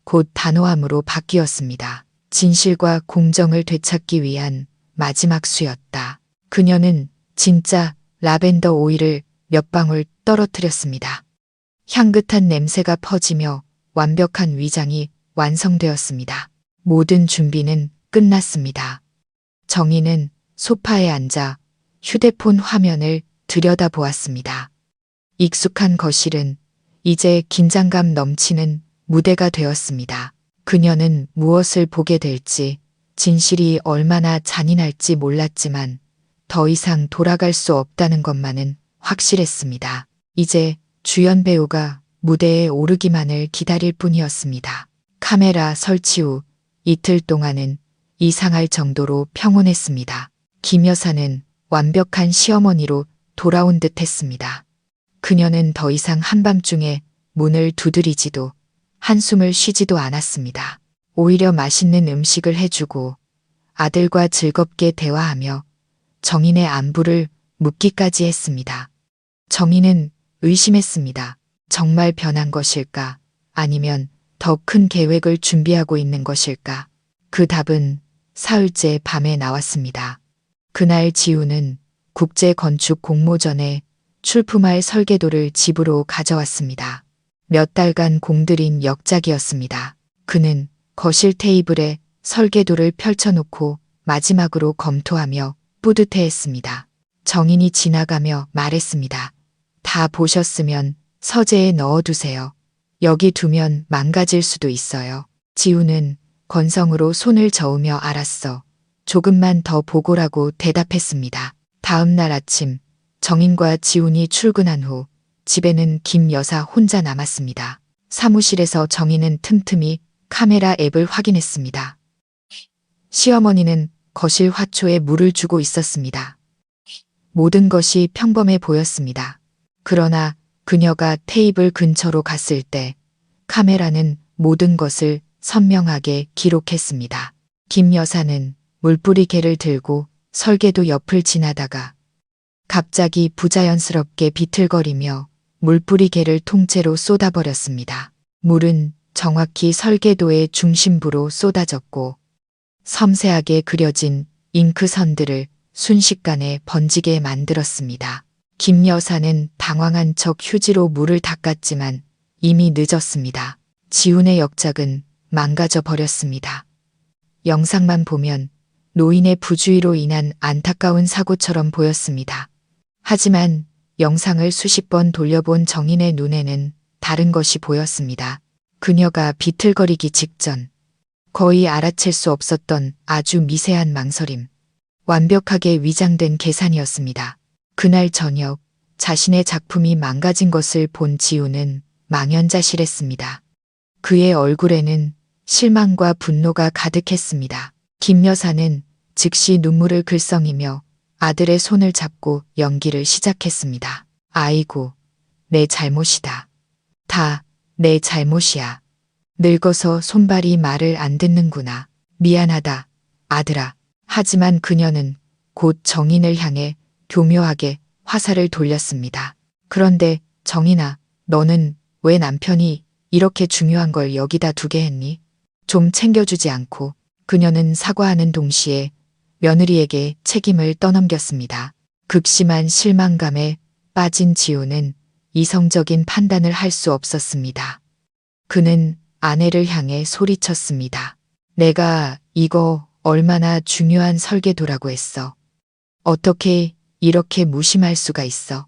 곧 단호함으로 바뀌었습니다. 진실과 공정을 되찾기 위한 마지막 수였다. 그녀는 진짜 라벤더 오일을 몇 방울 떨어뜨렸습니다. 향긋한 냄새가 퍼지며 완벽한 위장이 완성되었습니다. 모든 준비는 끝났습니다. 정희는 소파에 앉아 휴대폰 화면을 들여다보았습니다. 익숙한 거실은 이제 긴장감 넘치는 무대가 되었습니다. 그녀는 무엇을 보게 될지, 진실이 얼마나 잔인할지 몰랐지만 더 이상 돌아갈 수 없다는 것만은 확실했습니다. 이제 주연 배우가 무대에 오르기만을 기다릴 뿐이었습니다. 카메라 설치 후 이틀 동안은 이상할 정도로 평온했습니다. 김 여사는 완벽한 시어머니로 돌아온 듯 했습니다. 그녀는 더 이상 한밤중에 문을 두드리지도 한숨을 쉬지도 않았습니다. 오히려 맛있는 음식을 해주고 아들과 즐겁게 대화하며 정인의 안부를 묻기까지 했습니다. 정인은 의심했습니다. 정말 변한 것일까? 아니면 더 큰 계획을 준비하고 있는 것일까? 그 답은 사흘째 밤에 나왔습니다. 그날 지우는 국제건축 공모전에 출품할 설계도를 집으로 가져왔습니다. 몇 달간 공들인 역작이었습니다. 그는 거실 테이블에 설계도를 펼쳐놓고 마지막으로 검토하며 뿌듯해했습니다. 정인이 지나가며 말했습니다. 다 보셨으면 서재에 넣어두세요. 여기 두면 망가질 수도 있어요. 지우는 건성으로 손을 저으며 알았어. 조금만 더 보고라고 대답했습니다. 다음 날 아침 정인과 지훈이 출근한 후 집에는 김 여사 혼자 남았습니다. 사무실에서 정인은 틈틈이 카메라 앱을 확인했습니다. 시어머니는 거실 화초에 물을 주고 있었습니다. 모든 것이 평범해 보였습니다. 그러나 그녀가 테이블 근처로 갔을 때 카메라는 모든 것을 선명하게 기록했습니다. 김 여사는 물뿌리개를 들고 설계도 옆을 지나다가 갑자기 부자연스럽게 비틀거리며 물뿌리개를 통째로 쏟아버렸습니다. 물은 정확히 설계도의 중심부로 쏟아졌고 섬세하게 그려진 잉크선들을 순식간에 번지게 만들었습니다. 김 여사는 당황한 척 휴지로 물을 닦았지만 이미 늦었습니다. 지훈의 역작은 망가져 버렸습니다. 영상만 보면 노인의 부주의로 인한 안타까운 사고처럼 보였습니다. 하지만 영상을 수십 번 돌려본 정인의 눈에는 다른 것이 보였습니다. 그녀가 비틀거리기 직전 거의 알아챌 수 없었던 아주 미세한 망설임, 완벽하게 위장된 계산이었습니다. 그날 저녁 자신의 작품이 망가진 것을 본 지훈은 망연자실했습니다. 그의 얼굴에는 실망과 분노가 가득했습니다. 김 여사는 즉시 눈물을 글썽이며 아들의 손을 잡고 연기를 시작했습니다. 아이고, 내 잘못이다. 다 내 잘못이야. 늙어서 손발이 말을 안 듣는구나. 미안하다, 아들아. 하지만 그녀는 곧 정인을 향해 교묘하게 화살을 돌렸습니다. 그런데 정인아, 너는 왜 남편이 이렇게 중요한 걸 여기다 두게 했니? 좀 챙겨주지 않고. 그녀는 사과하는 동시에 며느리에게 책임을 떠넘겼습니다. 극심한 실망감에 빠진 지훈은 이성적인 판단을 할 수 없었습니다. 그는 아내를 향해 소리쳤습니다. 내가 이거 얼마나 중요한 설계도라고 했어. 어떻게 이렇게 무심할 수가 있어.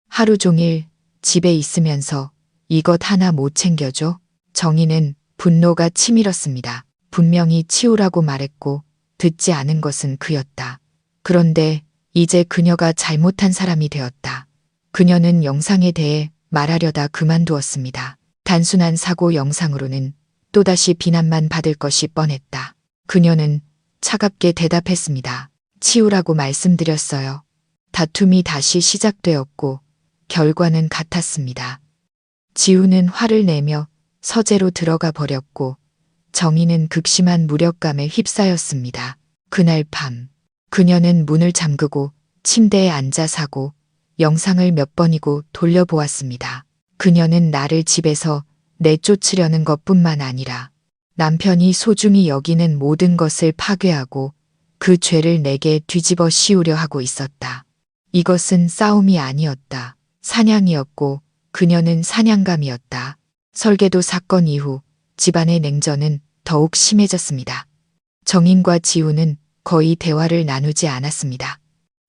하루 종일 집에 있으면서 이것 하나 못 챙겨줘? 정인은 분노가 치밀었습니다. 분명히 치우라고 말했고 듣지 않은 것은 그였다. 그런데 이제 그녀가 잘못한 사람이 되었다. 그녀는 영상에 대해 말하려다 그만두었습니다. 단순한 사고 영상으로는 또다시 비난만 받을 것이 뻔했다. 그녀는 차갑게 대답했습니다. 치우라고 말씀드렸어요. 다툼이 다시 시작되었고 결과는 같았습니다. 지훈은 화를 내며 서재로 들어가 버렸고 정인은 극심한 무력감에 휩싸였습니다. 그날 밤 그녀는 문을 잠그고 침대에 앉아 사고 영상을 몇 번이고 돌려보았습니다. 그녀는 나를 집에서 내쫓으려는 것뿐만 아니라 남편이 소중히 여기는 모든 것을 파괴하고 그 죄를 내게 뒤집어 씌우려 하고 있었다. 이것은 싸움이 아니었다. 사냥이었고 그녀는 사냥감이었다. 설계도 사건 이후 집안의 냉전은 더욱 심해졌습니다. 정인과 지훈은 거의 대화를 나누지 않았습니다.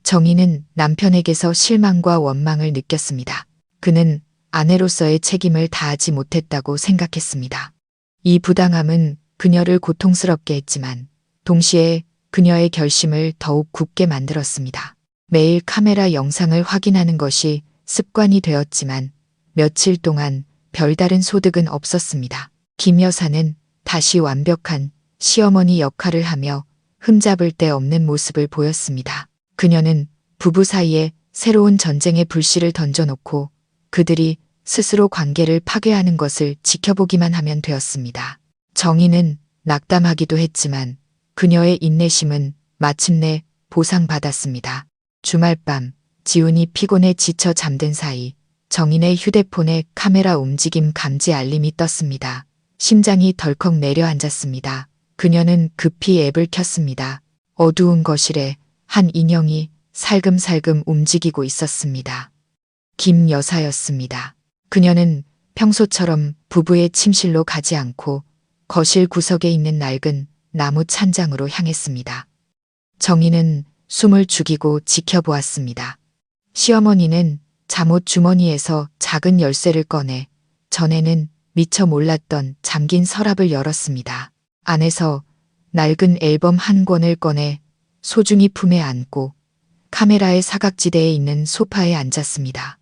정인은 남편에게서 실망과 원망을 느꼈습니다. 그는 아내로서의 책임을 다하지 못했다고 생각했습니다. 이 부당함은 그녀를 고통스럽게 했지만 동시에 그녀의 결심을 더욱 굳게 만들었습니다. 매일 카메라 영상을 확인하는 것이 습관이 되었지만 며칠 동안 별다른 소득은 없었습니다. 김 여사는 다시 완벽한 시어머니 역할을 하며 흠잡을 데 없는 모습을 보였습니다. 그녀는 부부 사이에 새로운 전쟁의 불씨를 던져놓고 그들이 스스로 관계를 파괴하는 것을 지켜보기만 하면 되었습니다. 정인은 낙담하기도 했지만 그녀의 인내심은 마침내 보상받았습니다. 주말 밤 지훈이 피곤해 지쳐 잠든 사이 정인의 휴대폰에 카메라 움직임 감지 알림이 떴습니다. 심장이 덜컥 내려앉았습니다. 그녀는 급히 앱을 켰습니다. 어두운 거실에 한 인형이 살금살금 움직이고 있었습니다. 김 여사였습니다. 그녀는 평소처럼 부부의 침실로 가지 않고 거실 구석에 있는 낡은 나무 찬장으로 향했습니다. 정인은 숨을 죽이고 지켜보았습니다. 시어머니는 잠옷 주머니에서 작은 열쇠를 꺼내 전에는 미처 몰랐던 잠긴 서랍을 열었습니다. 안에서 낡은 앨범 한 권을 꺼내 소중히 품에 안고 카메라의 사각지대에 있는 소파에 앉았습니다.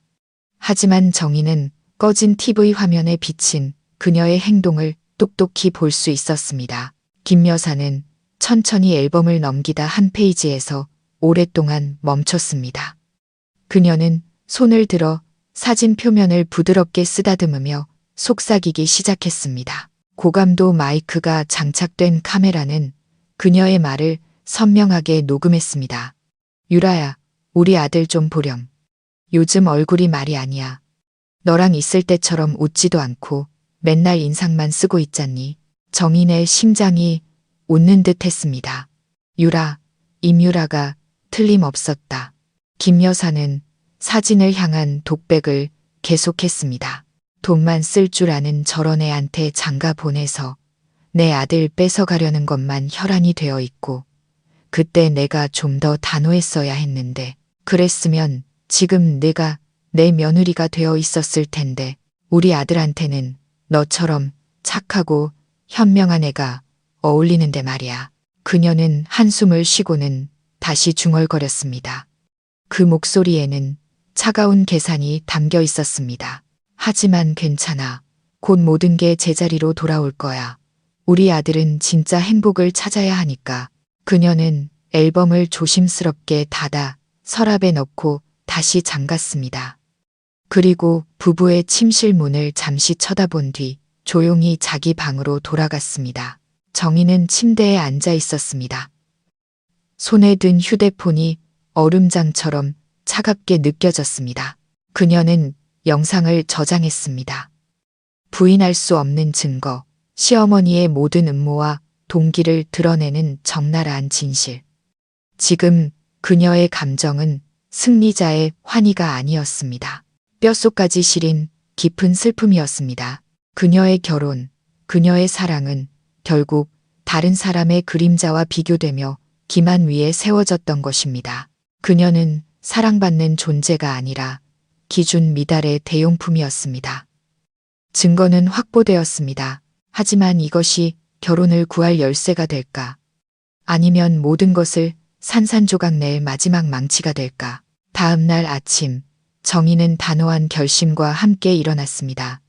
하지만 정희는 꺼진 TV 화면에 비친 그녀의 행동을 똑똑히 볼 수 있었습니다. 김 여사는 천천히 앨범을 넘기다 한 페이지에서 오랫동안 멈췄습니다. 그녀는 손을 들어 사진 표면을 부드럽게 쓰다듬으며 속삭이기 시작했습니다. 고감도 마이크가 장착된 카메라는 그녀의 말을 선명하게 녹음했습니다. 유라야, 우리 아들 좀 보렴. 요즘 얼굴이 말이 아니야. 너랑 있을 때처럼 웃지도 않고 맨날 인상만 쓰고 있잖니. 정인의 심장이 웃는 듯 했습니다. 유라, 임유라가 틀림없었다. 김 여사는 사진을 향한 독백을 계속했습니다. 돈만 쓸 줄 아는 저런 애한테 장가 보내서 내 아들 뺏어가려는 것만 혈안이 되어 있고 그때 내가 좀 더 단호했어야 했는데 그랬으면 지금 내가 내 며느리가 되어 있었을 텐데 우리 아들한테는 너처럼 착하고 현명한 애가 어울리는데 말이야. 그녀는 한숨을 쉬고는 다시 중얼거렸습니다. 그 목소리에는 차가운 계산이 담겨 있었습니다. 하지만 괜찮아. 곧 모든 게 제자리로 돌아올 거야. 우리 아들은 진짜 행복을 찾아야 하니까. 그녀는 앨범을 조심스럽게 닫아 서랍에 넣고 다시 잠갔습니다. 그리고 부부의 침실 문을 잠시 쳐다본 뒤 조용히 자기 방으로 돌아갔습니다. 정희는 침대에 앉아 있었습니다. 손에 든 휴대폰이 얼음장처럼 차갑게 느껴졌습니다. 그녀는 영상을 저장했습니다. 부인할 수 없는 증거, 시어머니의 모든 음모와 동기를 드러내는 적나라한 진실. 지금 그녀의 감정은 승리자의 환희가 아니었습니다. 뼛속까지 시린 깊은 슬픔이었습니다. 그녀의 결혼, 그녀의 사랑은 결국 다른 사람의 그림자와 비교되며 기만 위에 세워졌던 것입니다. 그녀는 사랑받는 존재가 아니라 기준 미달의 대용품이었습니다. 증거는 확보되었습니다. 하지만 이것이 결혼을 구할 열쇠가 될까? 아니면 모든 것을 산산조각 낼 마지막 망치가 될까? 다음 날 아침, 정희는 단호한 결심과 함께 일어났습니다.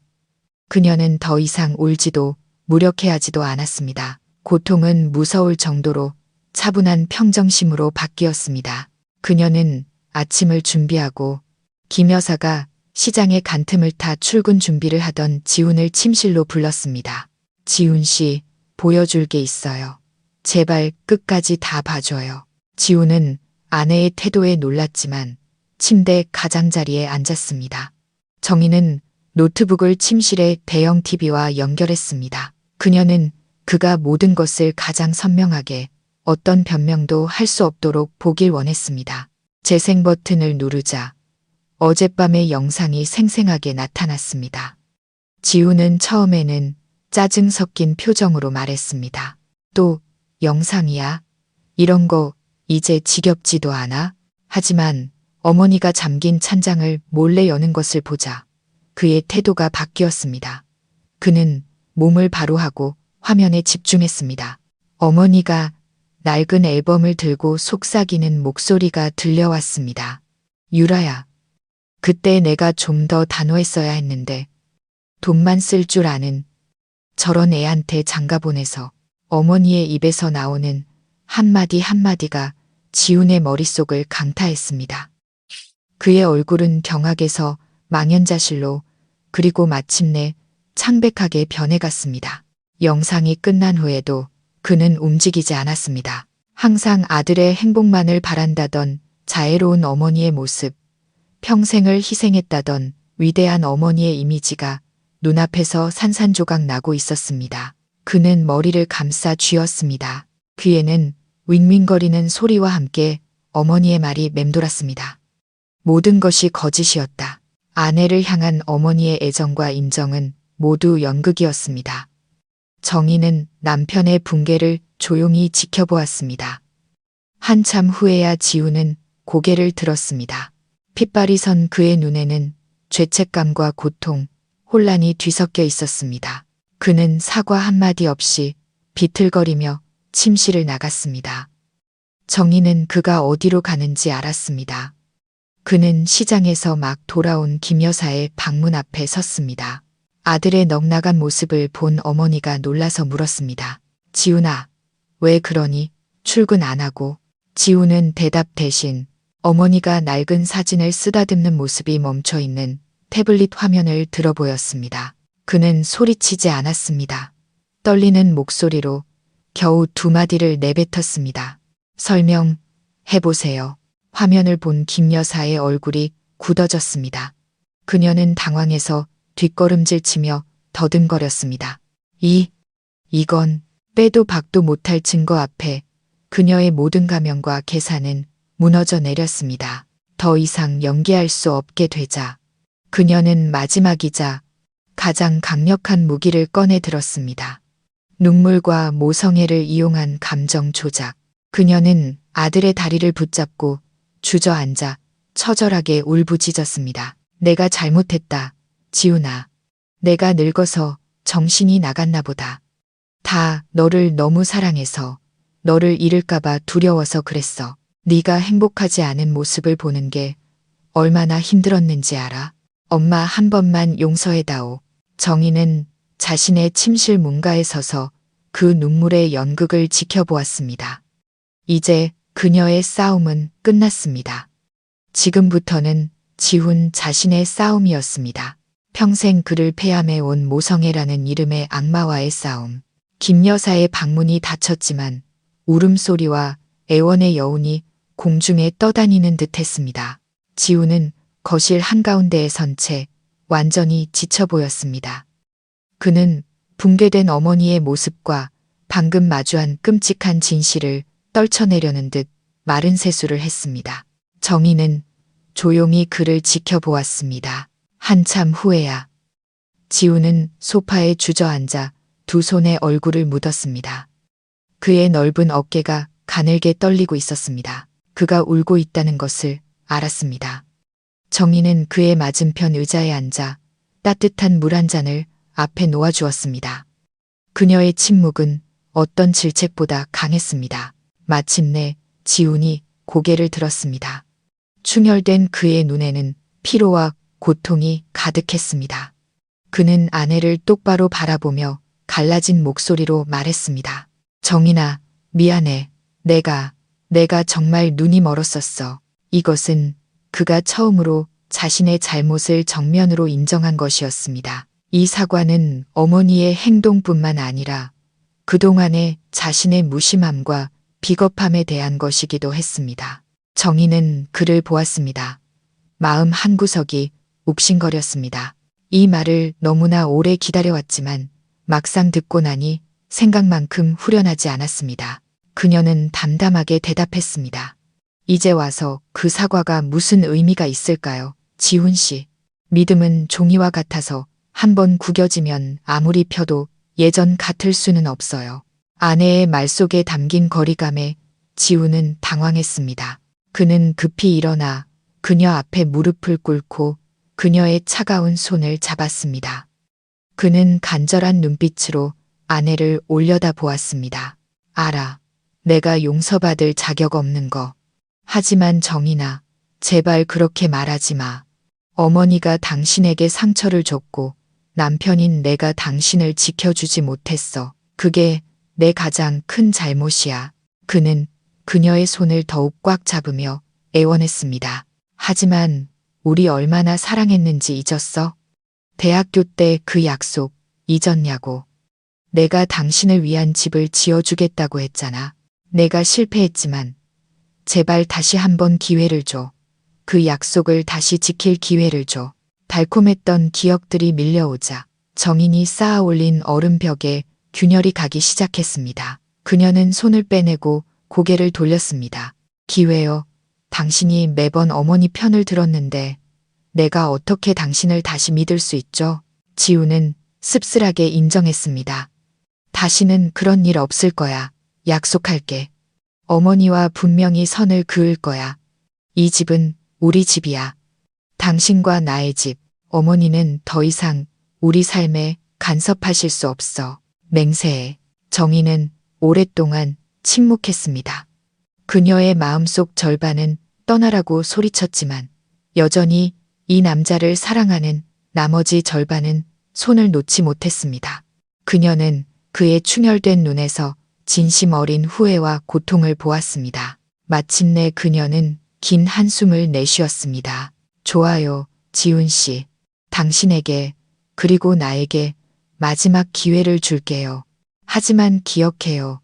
그녀는 더 이상 울지도 무력해하지도 않았습니다. 고통은 무서울 정도로 차분한 평정심으로 바뀌었습니다. 그녀는 아침을 준비하고 김 여사가 시장에 간 틈을 타 출근 준비를 하던 지훈을 침실로 불렀습니다. 지훈 씨, 보여줄 게 있어요. 제발 끝까지 다 봐줘요. 지훈은 아내의 태도에 놀랐지만 침대 가장자리에 앉았습니다. 정희는 노트북을 침실의 대형 TV와 연결했습니다. 그녀는 그가 모든 것을 가장 선명하게 어떤 변명도 할 수 없도록 보길 원했습니다. 재생 버튼을 누르자 어젯밤의 영상이 생생하게 나타났습니다. 지훈은 처음에는 짜증 섞인 표정으로 말했습니다. 또 영상이야? 이런 거 이제 지겹지도 않아? 하지만 어머니가 잠긴 찬장을 몰래 여는 것을 보자 그의 태도가 바뀌었습니다. 그는 몸을 바로 하고 화면에 집중했습니다. 어머니가 낡은 앨범을 들고 속삭이는 목소리가 들려왔습니다. 유라야, 그때 내가 좀 더 단호했어야 했는데 돈만 쓸 줄 아는 저런 애한테 장가 보내서. 어머니의 입에서 나오는 한마디 한마디가 지훈의 머릿속을 강타했습니다. 그의 얼굴은 경악에서 망연자실로 그리고 마침내 창백하게 변해갔습니다. 영상이 끝난 후에도 그는 움직이지 않았습니다. 항상 아들의 행복만을 바란다던 자애로운 어머니의 모습, 평생을 희생했다던 위대한 어머니의 이미지가 눈앞에서 산산조각 나고 있었습니다. 그는 머리를 감싸 쥐었습니다. 귀에는 윙윙거리는 소리와 함께 어머니의 말이 맴돌았습니다. 모든 것이 거짓이었다. 아내를 향한 어머니의 애정과 인정은 모두 연극이었습니다. 정희는 남편의 붕괴를 조용히 지켜보았습니다. 한참 후에야 지훈은 고개를 들었습니다. 핏발이 선 그의 눈에는 죄책감과 고통, 혼란이 뒤섞여 있었습니다. 그는 사과 한마디 없이 비틀거리며 침실을 나갔습니다. 정희는 그가 어디로 가는지 알았습니다. 그는 시장에서 막 돌아온 김 여사의 방문 앞에 섰습니다. 아들의 넋나간 모습을 본 어머니가 놀라서 물었습니다. 지훈아, 왜 그러니? 출근 안 하고. 지훈은 대답 대신 어머니가 낡은 사진을 쓰다듬는 모습이 멈춰 있는 태블릿 화면을 들어 보였습니다. 그는 소리치지 않았습니다. 떨리는 목소리로 겨우 두 마디를 내뱉었습니다. 설명해보세요. 화면을 본 김 여사의 얼굴이 굳어졌습니다. 그녀는 당황해서 뒷걸음질 치며 더듬거렸습니다. 이건 빼도 박도 못할 증거 앞에 그녀의 모든 가면과 계산은 무너져 내렸습니다. 더 이상 연기할 수 없게 되자 그녀는 마지막이자 가장 강력한 무기를 꺼내 들었습니다. 눈물과 모성애를 이용한 감정 조작. 그녀는 아들의 다리를 붙잡고 주저앉아 처절하게 울부짖었습니다. 내가 잘못했다. 지훈아. 내가 늙어서 정신이 나갔나 보다. 다 너를 너무 사랑해서 너를 잃을까봐 두려워서 그랬어. 네가 행복하지 않은 모습을 보는 게 얼마나 힘들었는지 알아? 엄마 한 번만 용서해다오. 정희는 자신의 침실 문가에 서서 그 눈물의 연극을 지켜보았습니다. 이제 그녀의 싸움은 끝났습니다. 지금부터는 지훈 자신의 싸움이었습니다. 평생 그를 폐암해 온 모성애라는 이름의 악마와의 싸움. 김 여사의 방문이 닫혔지만 울음소리와 애원의 여운이 공중에 떠다니는 듯 했습니다. 지훈은 거실 한가운데에 선 채 완전히 지쳐 보였습니다. 그는 붕괴된 어머니의 모습과 방금 마주한 끔찍한 진실을 떨쳐내려는 듯 마른 세수를 했습니다. 정희는 조용히 그를 지켜보았습니다. 한참 후에야 지훈은 소파에 주저앉아 두 손에 얼굴을 묻었습니다. 그의 넓은 어깨가 가늘게 떨리고 있었습니다. 그가 울고 있다는 것을 알았습니다. 정희는 그의 맞은편 의자에 앉아 따뜻한 물 한 잔을 앞에 놓아주었습니다. 그녀의 침묵은 어떤 질책보다 강했습니다. 마침내 지훈이 고개를 들었습니다. 충혈된 그의 눈에는 피로와 고통이 가득했습니다. 그는 아내를 똑바로 바라보며 갈라진 목소리로 말했습니다. 정인아, 미안해. 내가 정말 눈이 멀었었어. 이것은 그가 처음으로 자신의 잘못을 정면으로 인정한 것이었습니다. 이 사과는 어머니의 행동뿐만 아니라 그동안의 자신의 무심함과 비겁함에 대한 것이기도 했습니다. 정희는 그를 보았습니다. 마음 한구석이 욱신거렸습니다. 이 말을 너무나 오래 기다려왔지만 막상 듣고 나니 생각만큼 후련하지 않았습니다. 그녀는 담담하게 대답했습니다. 이제 와서 그 사과가 무슨 의미가 있을까요? 지훈 씨. 믿음은 종이와 같아서 한번 구겨지면 아무리 펴도 예전 같을 수는 없어요. 아내의 말 속에 담긴 거리감에 지훈은 당황했습니다. 그는 급히 일어나 그녀 앞에 무릎을 꿇고 그녀의 차가운 손을 잡았습니다. 그는 간절한 눈빛으로 아내를 올려다 보았습니다. 알아. 내가 용서받을 자격 없는 거. 하지만 정인아, 제발 그렇게 말하지 마. 어머니가 당신에게 상처를 줬고 남편인 내가 당신을 지켜주지 못했어. 그게 내 가장 큰 잘못이야. 그는 그녀의 손을 더욱 꽉 잡으며 애원했습니다. 하지만 우리 얼마나 사랑했는지 잊었어? 대학교 때 그 약속 잊었냐고. 내가 당신을 위한 집을 지어주겠다고 했잖아. 내가 실패했지만 제발 다시 한번 기회를 줘. 그 약속을 다시 지킬 기회를 줘. 달콤했던 기억들이 밀려오자 정인이 쌓아 올린 얼음벽에 균열이 가기 시작했습니다. 그녀는 손을 빼내고 고개를 돌렸습니다. 기회요. 당신이 매번 어머니 편을 들었는데 내가 어떻게 당신을 다시 믿을 수 있죠? 지훈은 씁쓸하게 인정했습니다. 다시는 그런 일 없을 거야. 약속할게. 어머니와 분명히 선을 그을 거야. 이 집은 우리 집이야. 당신과 나의 집. 어머니는 더 이상 우리 삶에 간섭하실 수 없어. 맹세해. 정희는 오랫동안 침묵했습니다. 그녀의 마음속 절반은 떠나라고 소리쳤지만 여전히 이 남자를 사랑하는 나머지 절반은 손을 놓지 못했습니다. 그녀는 그의 충혈된 눈에서 진심 어린 후회와 고통을 보았습니다. 마침내 그녀는 긴 한숨을 내쉬었습니다. 좋아요, 지훈 씨. 당신에게 그리고 나에게 마지막 기회를 줄게요. 하지만 기억해요.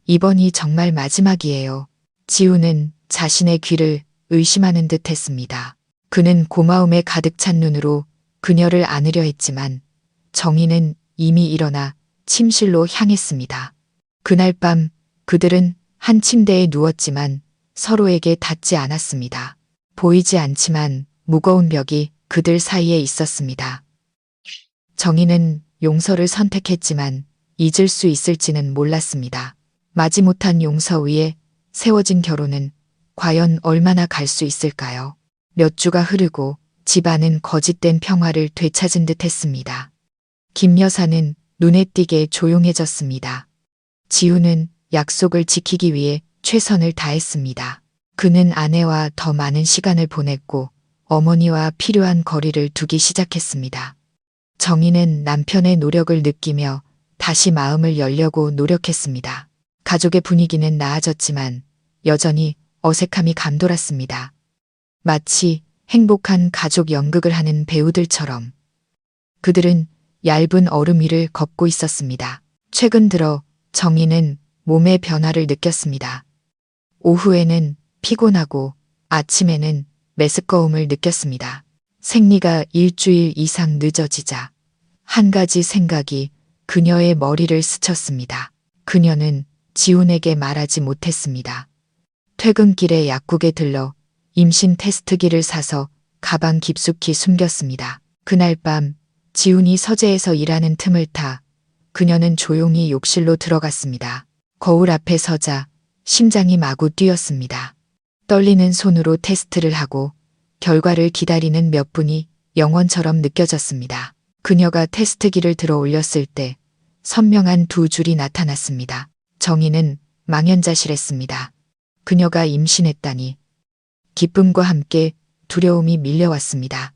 이번이 정말 마지막이에요. 지훈은 자신의 귀를 의심하는 듯 했습니다. 그는 고마움에 가득 찬 눈으로 그녀를 안으려 했지만 정희는 이미 일어나 침실로 향했습니다. 그날 밤 그들은 한 침대에 누웠지만 서로에게 닿지 않았습니다. 보이지 않지만 무거운 벽이 그들 사이에 있었습니다. 정희는 용서를 선택했지만 잊을 수 있을지는 몰랐습니다. 마지못한 용서 위에 세워진 결혼은 과연 얼마나 갈 수 있을까요? 몇 주가 흐르고 집안은 거짓된 평화를 되찾은 듯 했습니다. 김 여사는 눈에 띄게 조용해졌습니다. 지훈은 약속을 지키기 위해 최선을 다했습니다. 그는 아내와 더 많은 시간을 보냈고 어머니와 필요한 거리를 두기 시작했습니다. 정희는 남편의 노력을 느끼며 다시 마음을 열려고 노력했습니다. 가족의 분위기는 나아졌지만 여전히 어색함이 감돌았습니다. 마치 행복한 가족 연극을 하는 배우들처럼 그들은 얇은 얼음 위를 걷고 있었습니다. 최근 들어 정희는 몸의 변화를 느꼈습니다. 오후에는 피곤하고 아침에는 메스꺼움을 느꼈습니다. 생리가 일주일 이상 늦어지자 한 가지 생각이 그녀의 머리를 스쳤습니다. 그녀는 지훈에게 말하지 못했습니다. 퇴근길에 약국에 들러 임신 테스트기를 사서 가방 깊숙이 숨겼습니다. 그날 밤 지훈이 서재에서 일하는 틈을 타 그녀는 조용히 욕실로 들어갔습니다. 거울 앞에 서자 심장이 마구 뛰었습니다. 떨리는 손으로 테스트를 하고 결과를 기다리는 몇 분이 영원처럼 느껴졌습니다. 그녀가 테스트기를 들어 올렸을 때 선명한 두 줄이 나타났습니다. 정희는 망연자실했습니다. 그녀가 임신했다니. 기쁨과 함께 두려움이 밀려왔습니다.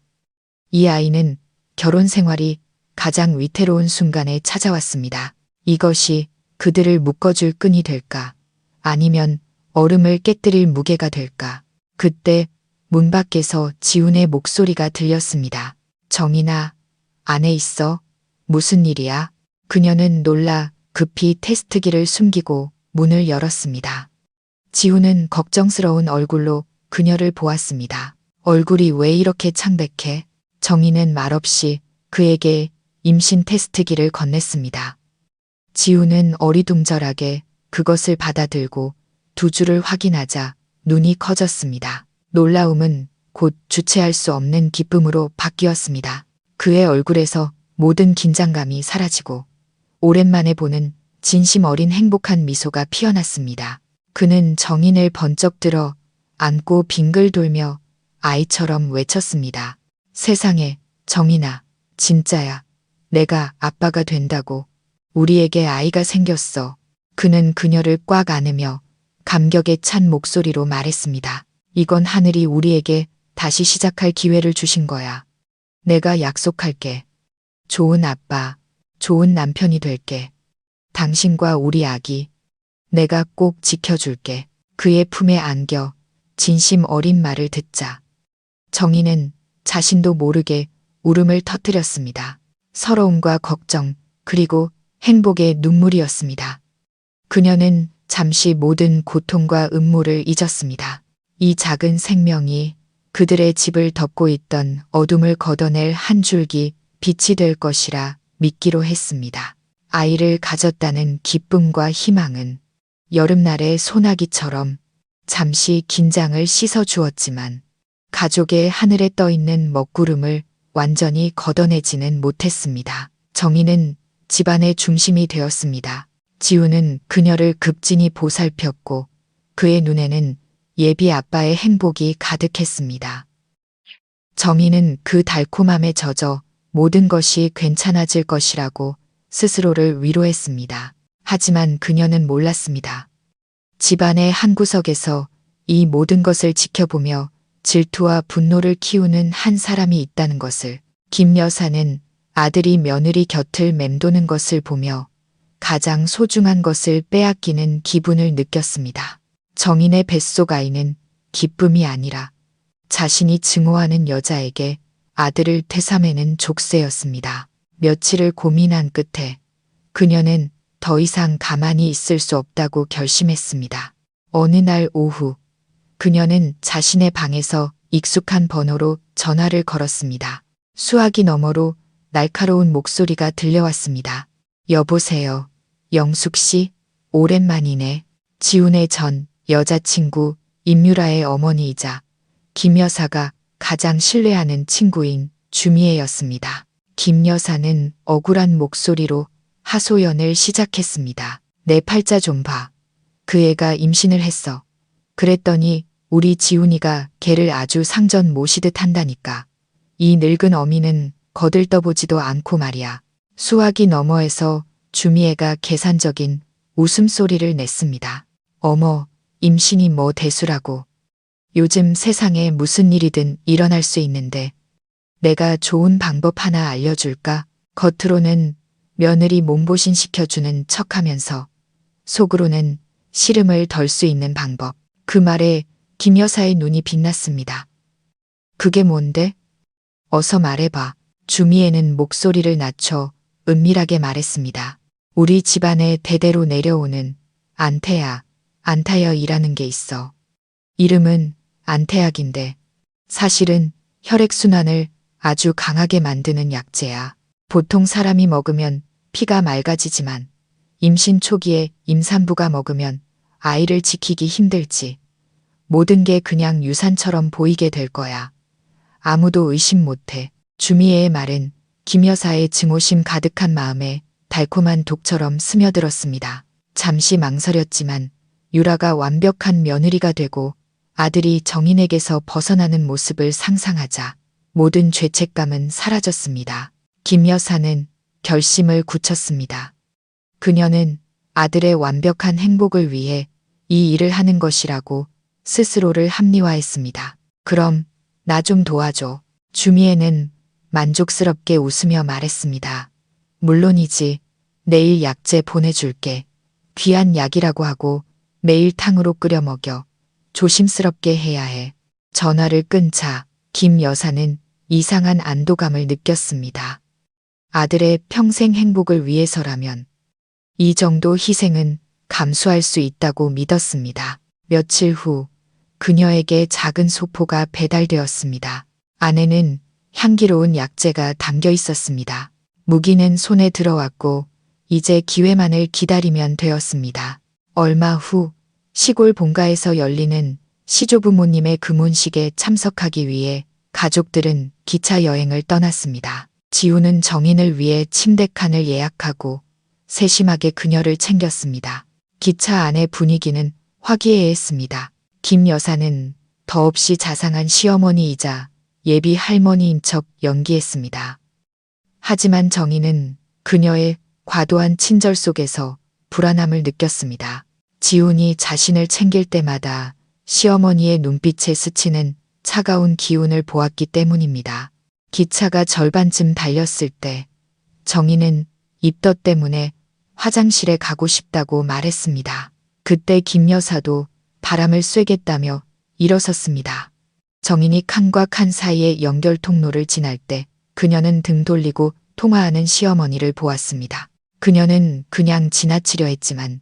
이 아이는 결혼 생활이 가장 위태로운 순간에 찾아왔습니다. 이것이 그들을 묶어줄 끈이 될까? 아니면 얼음을 깨뜨릴 무게가 될까? 그때 문 밖에서 지훈의 목소리가 들렸습니다. 정희나, 안에 있어? 무슨 일이야? 그녀는 놀라 급히 테스트기를 숨기고 문을 열었습니다. 지훈은 걱정스러운 얼굴로 그녀를 보았습니다. 얼굴이 왜 이렇게 창백해? 정희는 말없이 그에게 임신 테스트기를 건넸습니다. 지훈은 어리둥절하게 그것을 받아들고 두 줄을 확인하자 눈이 커졌습니다. 놀라움은 곧 주체할 수 없는 기쁨으로 바뀌었습니다. 그의 얼굴에서 모든 긴장감이 사라지고 오랜만에 보는 진심 어린 행복한 미소가 피어났습니다. 그는 정인을 번쩍 들어 안고 빙글 돌며 아이처럼 외쳤습니다. 세상에, 정인아, 진짜야. 내가 아빠가 된다고. 우리에게 아이가 생겼어. 그는 그녀를 꽉 안으며 감격에 찬 목소리로 말했습니다. 이건 하늘이 우리에게 다시 시작할 기회를 주신 거야. 내가 약속할게. 좋은 아빠, 좋은 남편이 될게. 당신과 우리 아기, 내가 꼭 지켜줄게. 그의 품에 안겨 진심 어린 말을 듣자 정희는 자신도 모르게 울음을 터뜨렸습니다. 서러움과 걱정, 그리고 행복의 눈물이었습니다. 그녀는 잠시 모든 고통과 음모를 잊었습니다. 이 작은 생명이 그들의 집을 덮고 있던 어둠을 걷어낼 한 줄기 빛이 될 것이라 믿기로 했습니다. 아이를 가졌다는 기쁨과 희망은 여름날의 소나기처럼 잠시 긴장을 씻어주었지만 가족의 하늘에 떠있는 먹구름을 완전히 걷어내지는 못했습니다. 정희는 집안의 중심이 되었습니다. 지훈은 그녀를 급진히 보살폈고 그의 눈에는 예비 아빠의 행복이 가득했습니다. 정희는 그 달콤함에 젖어 모든 것이 괜찮아질 것이라고 스스로를 위로했습니다. 하지만 그녀는 몰랐습니다. 집안의 한 구석에서 이 모든 것을 지켜보며 질투와 분노를 키우는 한 사람이 있다는 것을 김 여사는 아들이 며느리 곁을 맴도는 것을 보며 가장 소중한 것을 빼앗기는 기분을 느꼈습니다. 정인의 뱃속 아이는 기쁨이 아니라 자신이 증오하는 여자에게 아들을 태삼해낸 족쇄였습니다. 며칠을 고민한 끝에 그녀는 더 이상 가만히 있을 수 없다고 결심했습니다. 어느 날 오후 그녀는 자신의 방에서 익숙한 번호로 전화를 걸었습니다. 수화기 너머로 날카로운 목소리가 들려왔습니다. 여보세요. 영숙 씨, 오랜만이네. 지훈의 전 여자친구 임유라의 어머니이자 김 여사가 가장 신뢰하는 친구인 주미애였습니다. 김 여사는 억울한 목소리로 하소연을 시작했습니다. 내 팔자 좀 봐. 그 애가 임신을 했어. 그랬더니 우리 지훈이가 걔를 아주 상전 모시듯 한다니까. 이 늙은 어미는 거들떠보지도 않고 말이야. 수화기 너머에서 주미애가 계산적인 웃음소리를 냈습니다. 어머, 임신이 뭐 대수라고. 요즘 세상에 무슨 일이든 일어날 수 있는데 내가 좋은 방법 하나 알려줄까? 겉으로는 며느리 몸보신 시켜주는 척하면서 속으로는 시름을 덜 수 있는 방법. 그 말에 김 여사의 눈이 빛났습니다. 그게 뭔데? 어서 말해봐. 주미애는 목소리를 낮춰 은밀하게 말했습니다. 우리 집안에 대대로 내려오는 안타여이라는 게 있어. 이름은 안태약인데 사실은 혈액순환을 아주 강하게 만드는 약재야. 보통 사람이 먹으면 피가 맑아지지만 임신 초기에 임산부가 먹으면 아이를 지키기 힘들지. 모든 게 그냥 유산처럼 보이게 될 거야. 아무도 의심 못해. 주미애의 말은 김 여사의 증오심 가득한 마음에 달콤한 독처럼 스며들었습니다. 잠시 망설였지만 유라가 완벽한 며느리가 되고 아들이 정인에게서 벗어나는 모습을 상상하자 모든 죄책감은 사라졌습니다. 김 여사는 결심을 굳혔습니다. 그녀는 아들의 완벽한 행복을 위해 이 일을 하는 것이라고 스스로를 합리화했습니다. 그럼 나 좀 도와줘. 주미애는 만족스럽게 웃으며 말했습니다. 물론이지. 내일 약재 보내줄게. 귀한 약이라고 하고 매일 탕으로 끓여 먹여. 조심스럽게 해야 해. 전화를 끊자 김 여사는 이상한 안도감을 느꼈습니다. 아들의 평생 행복을 위해서라면 이 정도 희생은 감수할 수 있다고 믿었습니다. 며칠 후 그녀에게 작은 소포가 배달되었습니다. 안에는 향기로운 약재가 담겨 있었습니다. 무기는 손에 들어왔고 이제 기회만을 기다리면 되었습니다. 얼마 후 시골 본가에서 열리는 시조부모님의 금혼식에 참석하기 위해 가족들은 기차 여행을 떠났습니다. 지우는 정인을 위해 침대칸을 예약하고 세심하게 그녀를 챙겼습니다. 기차 안의 분위기는 화기애애했습니다. 김 여사는 더없이 자상한 시어머니이자 예비 할머니인 척 연기했습니다. 하지만 정인은 그녀의 과도한 친절 속에서 불안함을 느꼈습니다. 지훈이 자신을 챙길 때마다 시어머니의 눈빛에 스치는 차가운 기운을 보았기 때문입니다. 기차가 절반쯤 달렸을 때 정인은 입덧 때문에 화장실에 가고 싶다고 말했습니다. 그때 김 여사도 바람을 쐬겠다며 일어섰습니다. 정인이 칸과 칸 사이의 연결 통로를 지날 때 그녀는 등 돌리고 통화하는 시어머니를 보았습니다. 그녀는 그냥 지나치려 했지만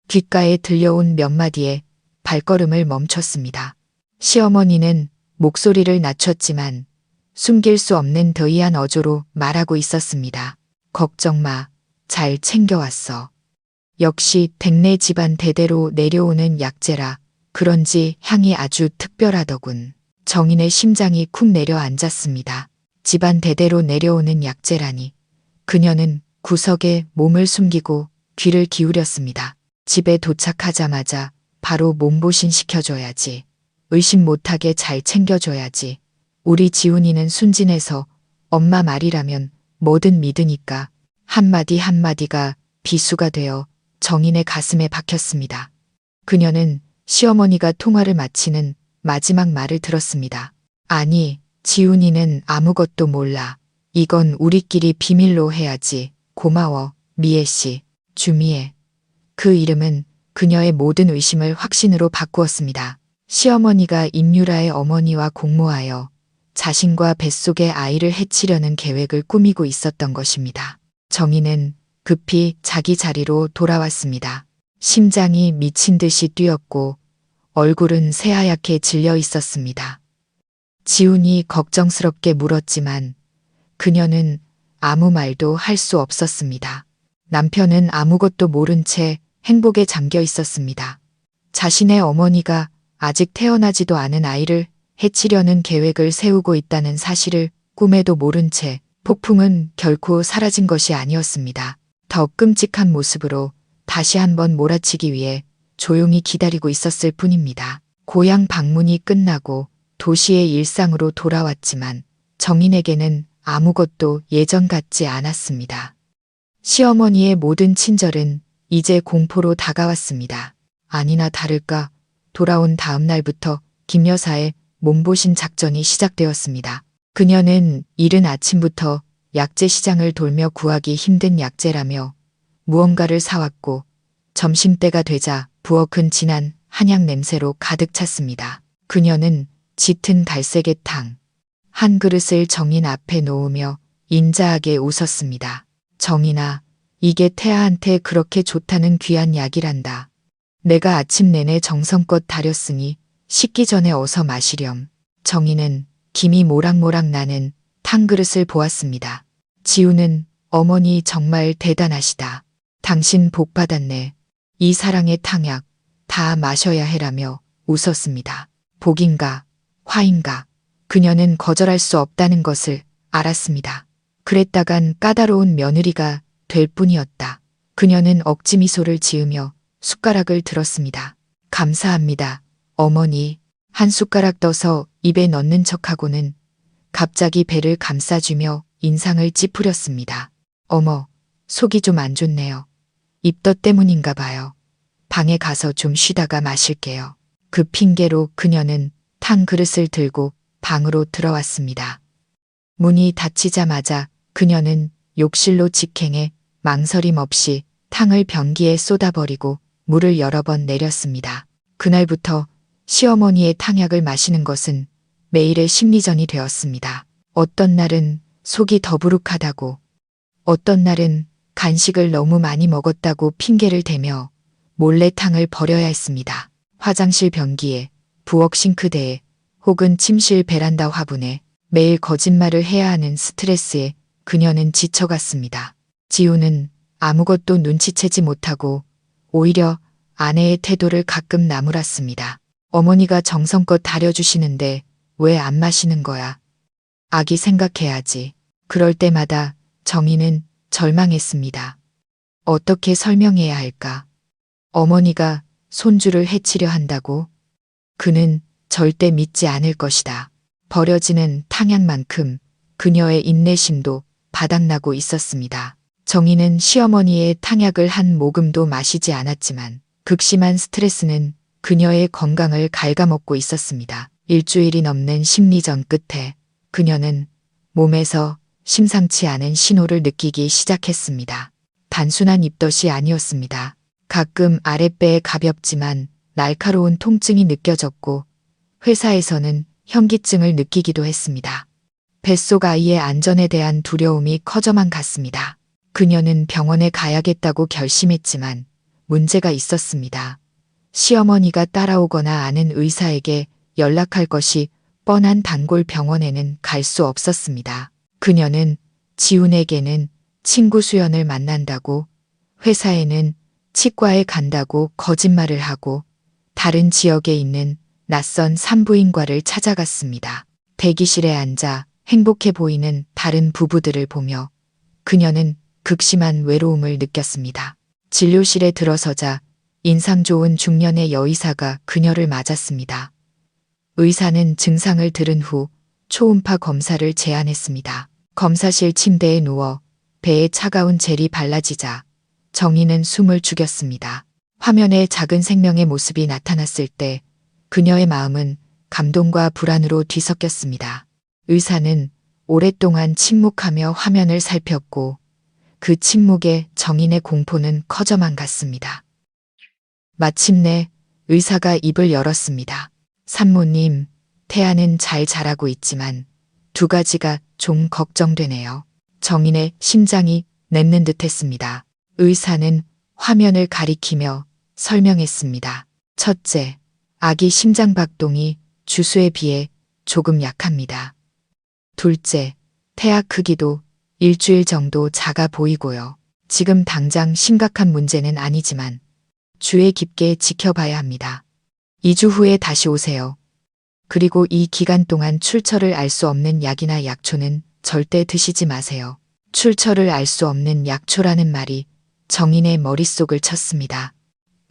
귓가에 들려온 몇 마디에 발걸음을 멈췄습니다. 시어머니는 목소리를 낮췄지만 숨길 수 없는 더이한 어조로 말하고 있었습니다. 걱정 마. 잘 챙겨왔어. 역시 댁내 집안 대대로 내려오는 약재라 그런지 향이 아주 특별하더군. 정인의 심장이 쿵 내려앉았습니다. 집안 대대로 내려오는 약재라니. 그녀는 구석에 몸을 숨기고 귀를 기울였습니다. 집에 도착하자마자 바로 몸보신 시켜줘야지. 의심 못하게 잘 챙겨줘야지. 우리 지훈이는 순진해서 엄마 말이라면 뭐든 믿으니까. 한마디 한마디가 비수가 되어 정인의 가슴에 박혔습니다. 그녀는 시어머니가 통화를 마치는 마지막 말을 들었습니다. 아니, 지훈이는 아무것도 몰라. 이건 우리끼리 비밀로 해야지. 고마워, 미애 씨. 주미애. 그 이름은 그녀의 모든 의심을 확신으로 바꾸었습니다. 시어머니가 임유라의 어머니와 공모하여 자신과 뱃속의 아이를 해치려는 계획을 꾸미고 있었던 것입니다. 정희는 급히 자기 자리로 돌아왔습니다. 심장이 미친 듯이 뛰었고 얼굴은 새하얗게 질려 있었습니다. 지훈이 걱정스럽게 물었지만 그녀는 아무 말도 할 수 없었습니다. 남편은 아무것도 모른 채 행복에 잠겨 있었습니다. 자신의 어머니가 아직 태어나지도 않은 아이를 해치려는 계획을 세우고 있다는 사실을 꿈에도 모른 채 폭풍은 결코 사라진 것이 아니었습니다. 더 끔찍한 모습으로 다시 한번 몰아치기 위해 조용히 기다리고 있었을 뿐입니다. 고향 방문이 끝나고 도시의 일상으로 돌아왔지만 정인에게는 아무것도 예전 같지 않았습니다. 시어머니의 모든 친절은 이제 공포로 다가왔습니다. 아니나 다를까 돌아온 다음 날부터 김 여사의 몸보신 작전이 시작되었습니다. 그녀는 이른 아침부터 약재 시장을 돌며 구하기 힘든 약재라며 무언가를 사왔고 점심때가 되자 부엌은 진한 한약 냄새로 가득 찼습니다. 그녀는 짙은 갈색의 탕, 한 그릇을 정인 앞에 놓으며 인자하게 웃었습니다. 정인아, 이게 태아한테 그렇게 좋다는 귀한 약이란다. 내가 아침 내내 정성껏 다렸으니 식기 전에 어서 마시렴. 정인은 김이 모락모락 나는 탕 그릇을 보았습니다. 지우는 어머니 정말 대단하시다. 당신 복 받았네. 이 사랑의 탕약 다 마셔야 해라며 웃었습니다. 복인가 화인가 그녀는 거절할 수 없다는 것을 알았습니다. 그랬다간 까다로운 며느리가 될 뿐이었다. 그녀는 억지 미소를 지으며 숟가락을 들었습니다. 감사합니다. 어머니. 한 숟가락 떠서 입에 넣는 척하고는 갑자기 배를 감싸주며 인상을 찌푸렸습니다. 어머, 속이 좀 안 좋네요. 입덧 때문인가 봐요. 방에 가서 좀 쉬다가 마실게요. 그 핑계로 그녀는 탕 그릇을 들고 방으로 들어왔습니다. 문이 닫히자마자 그녀는 욕실로 직행해 망설임 없이 탕을 변기에 쏟아버리고 물을 여러 번 내렸습니다. 그날부터 시어머니의 탕약을 마시는 것은 매일의 심리전이 되었습니다. 어떤 날은 속이 더부룩하다고, 어떤 날은 간식을 너무 많이 먹었다고 핑계를 대며 몰래 탕을 버려야 했습니다. 화장실 변기에, 부엌 싱크대에, 혹은 침실 베란다 화분에 매일 거짓말을 해야 하는 스트레스에 그녀는 지쳐갔습니다. 지우는 아무것도 눈치채지 못하고 오히려 아내의 태도를 가끔 나무랐습니다. 어머니가 정성껏 다려주시는데 왜 안 마시는 거야? 아기 생각해야지. 그럴 때마다 정희는 절망했습니다. 어떻게 설명해야 할까? 어머니가 손주를 해치려 한다고? 그는 절대 믿지 않을 것이다. 버려지는 탕약만큼 그녀의 인내심도 바닥나고 있었습니다. 정희는 시어머니의 탕약을 한 모금도 마시지 않았지만 극심한 스트레스는 그녀의 건강을 갉아먹고 있었습니다. 일주일이 넘는 심리전 끝에 그녀는 몸에서 심상치 않은 신호를 느끼기 시작했습니다. 단순한 입덧이 아니었습니다. 가끔 아랫배에 가볍지만 날카로운 통증이 느껴졌고 회사에서는 현기증을 느끼기도 했습니다. 뱃속 아이의 안전에 대한 두려움이 커져만 갔습니다. 그녀는 병원에 가야겠다고 결심했지만 문제가 있었습니다. 시어머니가 따라오거나 아는 의사에게 연락할 것이 뻔한 단골 병원에는 갈 수 없었습니다. 그녀는 지훈에게는 친구 수연을 만난다고, 회사에는 치과에 간다고 거짓말을 하고 다른 지역에 있는 낯선 산부인과를 찾아갔습니다. 대기실에 앉아 행복해 보이는 다른 부부들을 보며 그녀는 극심한 외로움을 느꼈습니다. 진료실에 들어서자 인상 좋은 중년의 여의사가 그녀를 맞았습니다. 의사는 증상을 들은 후 초음파 검사를 제안했습니다. 검사실 침대에 누워 배에 차가운 젤이 발라지자 정희는 숨을 죽였습니다. 화면에 작은 생명의 모습이 나타났을 때 그녀의 마음은 감동과 불안으로 뒤섞였습니다. 의사는 오랫동안 침묵하며 화면을 살폈고 그 침묵에 정인의 공포는 커져만 갔습니다. 마침내 의사가 입을 열었습니다. 산모님, 태아는 잘 자라고 있지만 두 가지가 좀 걱정되네요. 정인의 심장이 냅는 듯했습니다. 의사는 화면을 가리키며 설명했습니다. 첫째, 아기 심장 박동이 주수에 비해 조금 약합니다. 둘째, 태아 크기도 일주일 정도 작아 보이고요. 지금 당장 심각한 문제는 아니지만 주의 깊게 지켜봐야 합니다. 2주 후에 다시 오세요. 그리고 이 기간 동안 출처를 알 수 없는 약이나 약초는 절대 드시지 마세요. 출처를 알 수 없는 약초라는 말이 정인의 머릿속을 쳤습니다.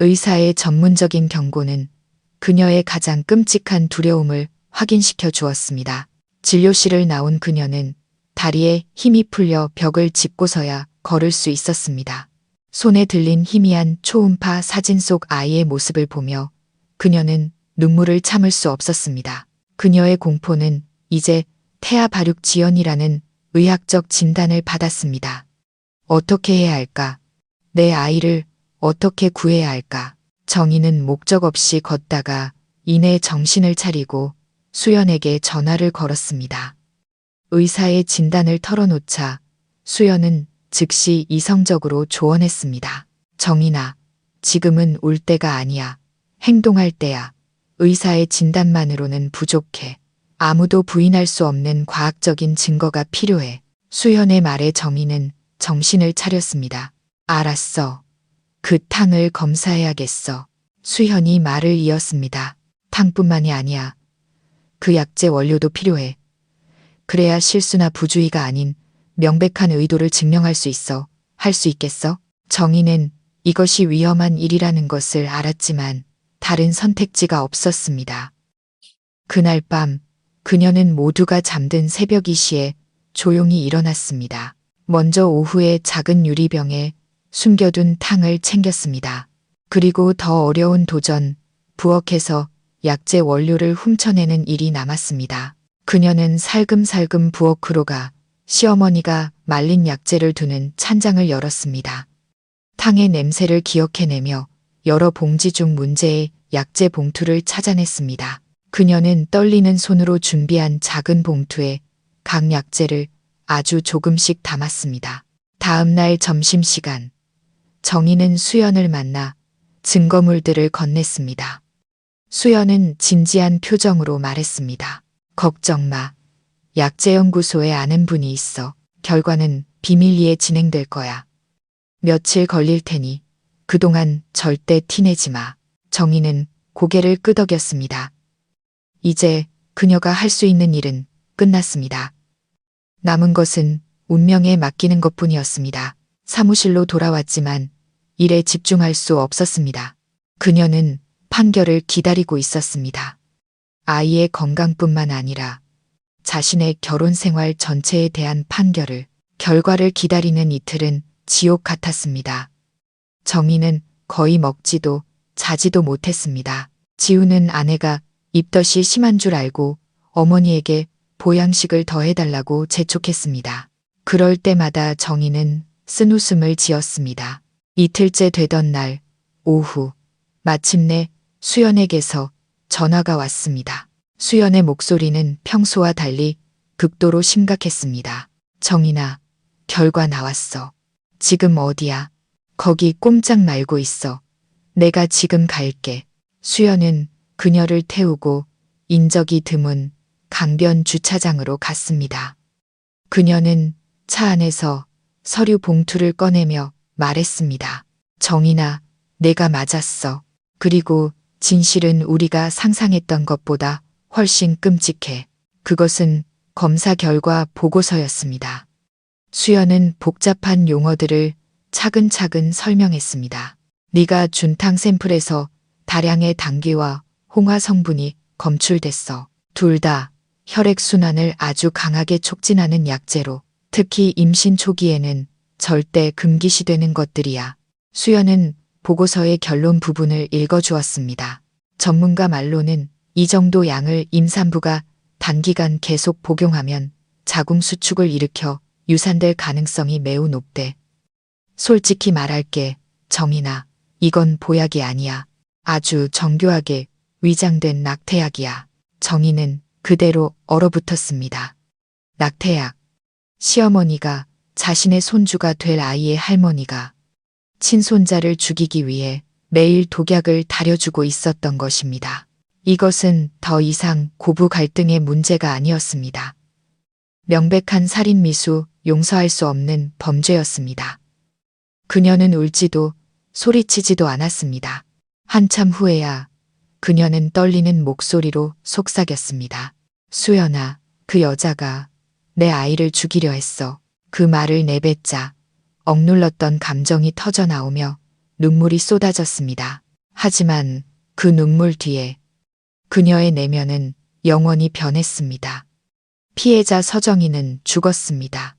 의사의 전문적인 경고는 그녀의 가장 끔찍한 두려움을 확인시켜 주었습니다. 진료실을 나온 그녀는 다리에 힘이 풀려 벽을 짚고서야 걸을 수 있었습니다. 손에 들린 희미한 초음파 사진 속 아이의 모습을 보며 그녀는 눈물을 참을 수 없었습니다. 그녀의 공포는 이제 태아 발육 지연이라는 의학적 진단을 받았습니다. 어떻게 해야 할까? 내 아이를 어떻게 구해야 할까? 정인은 목적 없이 걷다가 이내 정신을 차리고 수연에게 전화를 걸었습니다. 의사의 진단을 털어놓자 수연은 즉시 이성적으로 조언했습니다. 정인아, 지금은 울 때가 아니야. 행동할 때야. 의사의 진단만으로는 부족해. 아무도 부인할 수 없는 과학적인 증거가 필요해. 수연의 말에 정인은 정신을 차렸습니다. 알았어. 그 탕을 검사해야겠어. 수연이 말을 이었습니다. 탕뿐만이 아니야. 그 약재 원료도 필요해. 그래야 실수나 부주의가 아닌 명백한 의도를 증명할 수 있어. 할 수 있겠어? 정인은 이것이 위험한 일이라는 것을 알았지만 다른 선택지가 없었습니다. 그날 밤 그녀는 모두가 잠든 새벽 2시에 조용히 일어났습니다. 먼저 오후에 작은 유리병에 숨겨둔 탕을 챙겼습니다. 그리고 더 어려운 도전, 부엌에서 약재 원료를 훔쳐내는 일이 남았습니다. 그녀는 살금살금 부엌으로 가 시어머니가 말린 약재를 두는 찬장을 열었습니다. 탕의 냄새를 기억해내며 여러 봉지 중 문제의 약재 봉투를 찾아냈습니다. 그녀는 떨리는 손으로 준비한 작은 봉투에 각 약재를 아주 조금씩 담았습니다. 다음 날 점심시간, 정인은 수연을 만나 증거물들을 건넸습니다. 수연은 진지한 표정으로 말했습니다. 걱정 마. 약재연구소에 아는 분이 있어. 결과는 비밀리에 진행될 거야. 며칠 걸릴 테니 그동안 절대 티내지 마. 정인은 고개를 끄덕였습니다. 이제 그녀가 할 수 있는 일은 끝났습니다. 남은 것은 운명에 맡기는 것뿐이었습니다. 사무실로 돌아왔지만 일에 집중할 수 없었습니다. 그녀는 판결을 기다리고 있었습니다. 아이의 건강뿐만 아니라 자신의 결혼 생활 전체에 대한 판결을, 결과를 기다리는 이틀은 지옥 같았습니다. 정인은 거의 먹지도 자지도 못했습니다. 지우는 아내가 입덧이 심한 줄 알고 어머니에게 보양식을 더 해달라고 재촉했습니다. 그럴 때마다 정인은 쓴웃음을 지었습니다. 이틀째 되던 날 오후, 마침내 수연에게서 전화가 왔습니다. 수연의 목소리는 평소와 달리 극도로 심각했습니다. 정인아, 결과 나왔어. 지금 어디야? 거기 꼼짝 말고 있어. 내가 지금 갈게. 수연은 그녀를 태우고 인적이 드문 강변 주차장으로 갔습니다. 그녀는 차 안에서 서류 봉투를 꺼내며 말했습니다. 정인아, 내가 맞았어. 그리고 진실은 우리가 상상했던 것보다 훨씬 끔찍해. 그것은 검사 결과 보고서였습니다. 수연은 복잡한 용어들을 차근차근 설명했습니다. 네가 준 탕 샘플에서 다량의 당귀와 홍화 성분이 검출됐어. 둘 다 혈액순환을 아주 강하게 촉진하는 약재로, 특히 임신 초기에는 절대 금기시되는 것들이야. 수연은 보고서의 결론 부분을 읽어주었습니다. 전문가 말로는 이 정도 양을 임산부가 단기간 계속 복용하면 자궁 수축을 일으켜 유산될 가능성이 매우 높대. 솔직히 말할게, 정인아, 이건 보약이 아니야. 아주 정교하게 위장된 낙태약이야. 정인은 그대로 얼어붙었습니다. 낙태약. 시어머니가 자신의 손주가 될 아이의 할머니가 친손자를 죽이기 위해 매일 독약을 다려주고 있었던 것입니다. 이것은 더 이상 고부 갈등의 문제가 아니었습니다. 명백한 살인미수, 용서할 수 없는 범죄였습니다. 그녀는 울지도 소리치지도 않았습니다. 한참 후에야 그녀는 떨리는 목소리로 속삭였습니다. 수연아, 그 여자가 내 아이를 죽이려 했어. 그 말을 내뱉자 억눌렀던 감정이 터져 나오며 눈물이 쏟아졌습니다. 하지만 그 눈물 뒤에 그녀의 내면은 영원히 변했습니다. 피해자 서정희는 죽었습니다.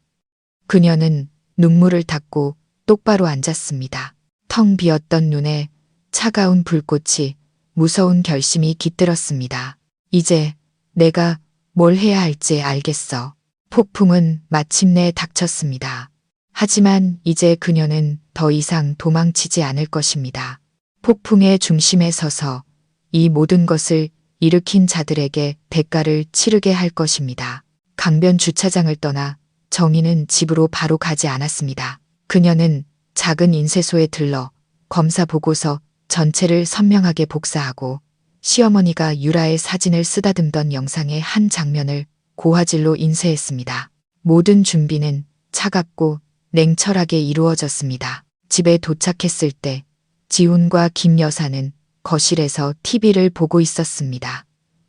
그녀는 눈물을 닦고 똑바로 앉았습니다. 텅 비었던 눈에 차가운 불꽃이 무서운 결심이 깃들었습니다. 이제 내가 뭘 해야 할지 알겠어. 폭풍은 마침내 닥쳤습니다. 하지만 이제 그녀는 더 이상 도망치지 않을 것입니다. 폭풍의 중심에 서서 이 모든 것을 일으킨 자들에게 대가를 치르게 할 것입니다. 강변 주차장을 떠나 정희는 집으로 바로 가지 않았습니다. 그녀는 작은 인쇄소에 들러 검사 보고서 전체를 선명하게 복사하고 시어머니가 유라의 사진을 쓰다듬던 영상의 한 장면을 고화질로 인쇄했습니다. 모든 준비는 차갑고 냉철하게 이루어졌습니다. 집에 도착했을 때 지훈과 김 여사는 거실에서 TV를 보고 있었습니다.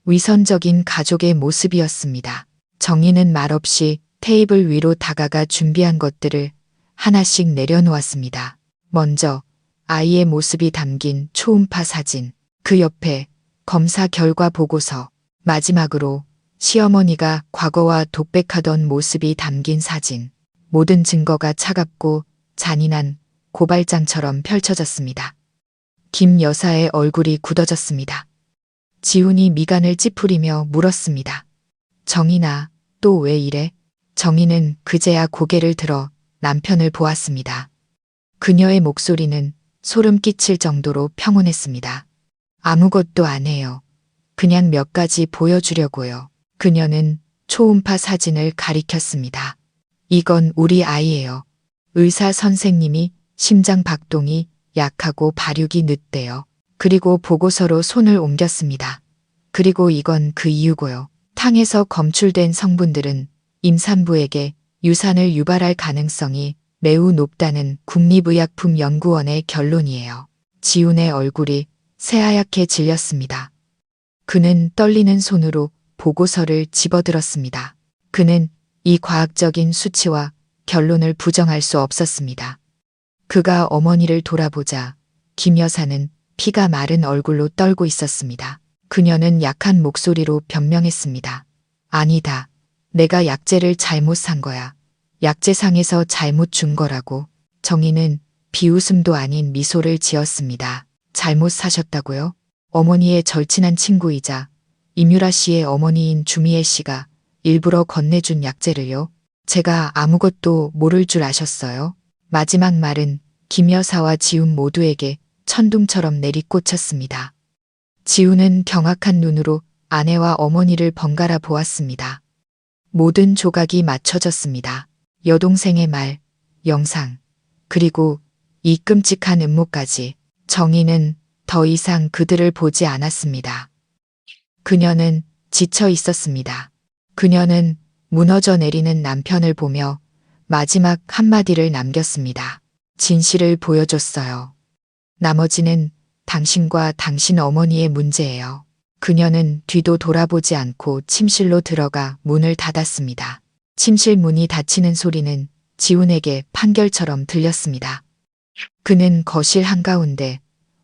위선적인 가족의 모습이었습니다. 정희는 말없이 테이블 위로 다가가 준비한 것들을 하나씩 내려놓았습니다. 먼저 아이의 모습이 담긴 초음파 사진, 그 옆에 검사 결과 보고서, 마지막으로 시어머니가 과거와 독백하던 모습이 담긴 사진. 모든 증거가 차갑고 잔인한 고발장처럼 펼쳐졌습니다. 김 여사의 얼굴이 굳어졌습니다. 지훈이 미간을 찌푸리며 물었습니다. 정인아, 또 왜 이래? 정인은 그제야 고개를 들어 남편을 보았습니다. 그녀의 목소리는 소름 끼칠 정도로 평온했습니다. 아무것도 안 해요. 그냥 몇 가지 보여주려고요. 그녀는 초음파 사진을 가리켰습니다. 이건 우리 아이예요. 의사 선생님이 심장 박동이 약하고 발육이 늦대요. 그리고 보고서로 손을 옮겼습니다. 그리고 이건 그 이유고요. 탕에서 검출된 성분들은 임산부에게 유산을 유발할 가능성이 매우 높다는 국립의약품연구원의 결론이에요. 지훈의 얼굴이 새하얗게 질렸습니다. 그는 떨리는 손으로 보고서를 집어들었습니다. 그는 이 과학적인 수치와 결론을 부정할 수 없었습니다. 그가 어머니를 돌아보자 김 여사는 피가 마른 얼굴로 떨고 있었습니다. 그녀는 약한 목소리로 변명했습니다. 아니다. 내가 약재를 잘못 산 거야. 약재상에서 잘못 준 거라고. 정희는 비웃음도 아닌 미소를 지었습니다. 잘못 사셨다고요? 어머니의 절친한 친구이자 임유라 씨의 어머니인 주미애 씨가 일부러 건네준 약재를요? 제가 아무것도 모를 줄 아셨어요? 마지막 말은 김 여사와 지훈 모두에게 천둥처럼 내리꽂혔습니다. 지훈은 경악한 눈으로 아내와 어머니를 번갈아 보았습니다. 모든 조각이 맞춰졌습니다. 여동생의 말, 영상, 그리고 이 끔찍한 음모까지. 정희는 더 이상 그들을 보지 않았습니다. 그녀는 지쳐 있었습니다. 그녀는 무너져 내리는 남편을 보며 마지막 한마디를 남겼습니다. 진실을 보여줬어요. 나머지는 당신과 당신 어머니의 문제예요. 그녀는 뒤도 돌아보지 않고 침실로 들어가 문을 닫았습니다. 침실 문이 닫히는 소리는 지훈에게 판결처럼 들렸습니다. 그는 거실 한가운데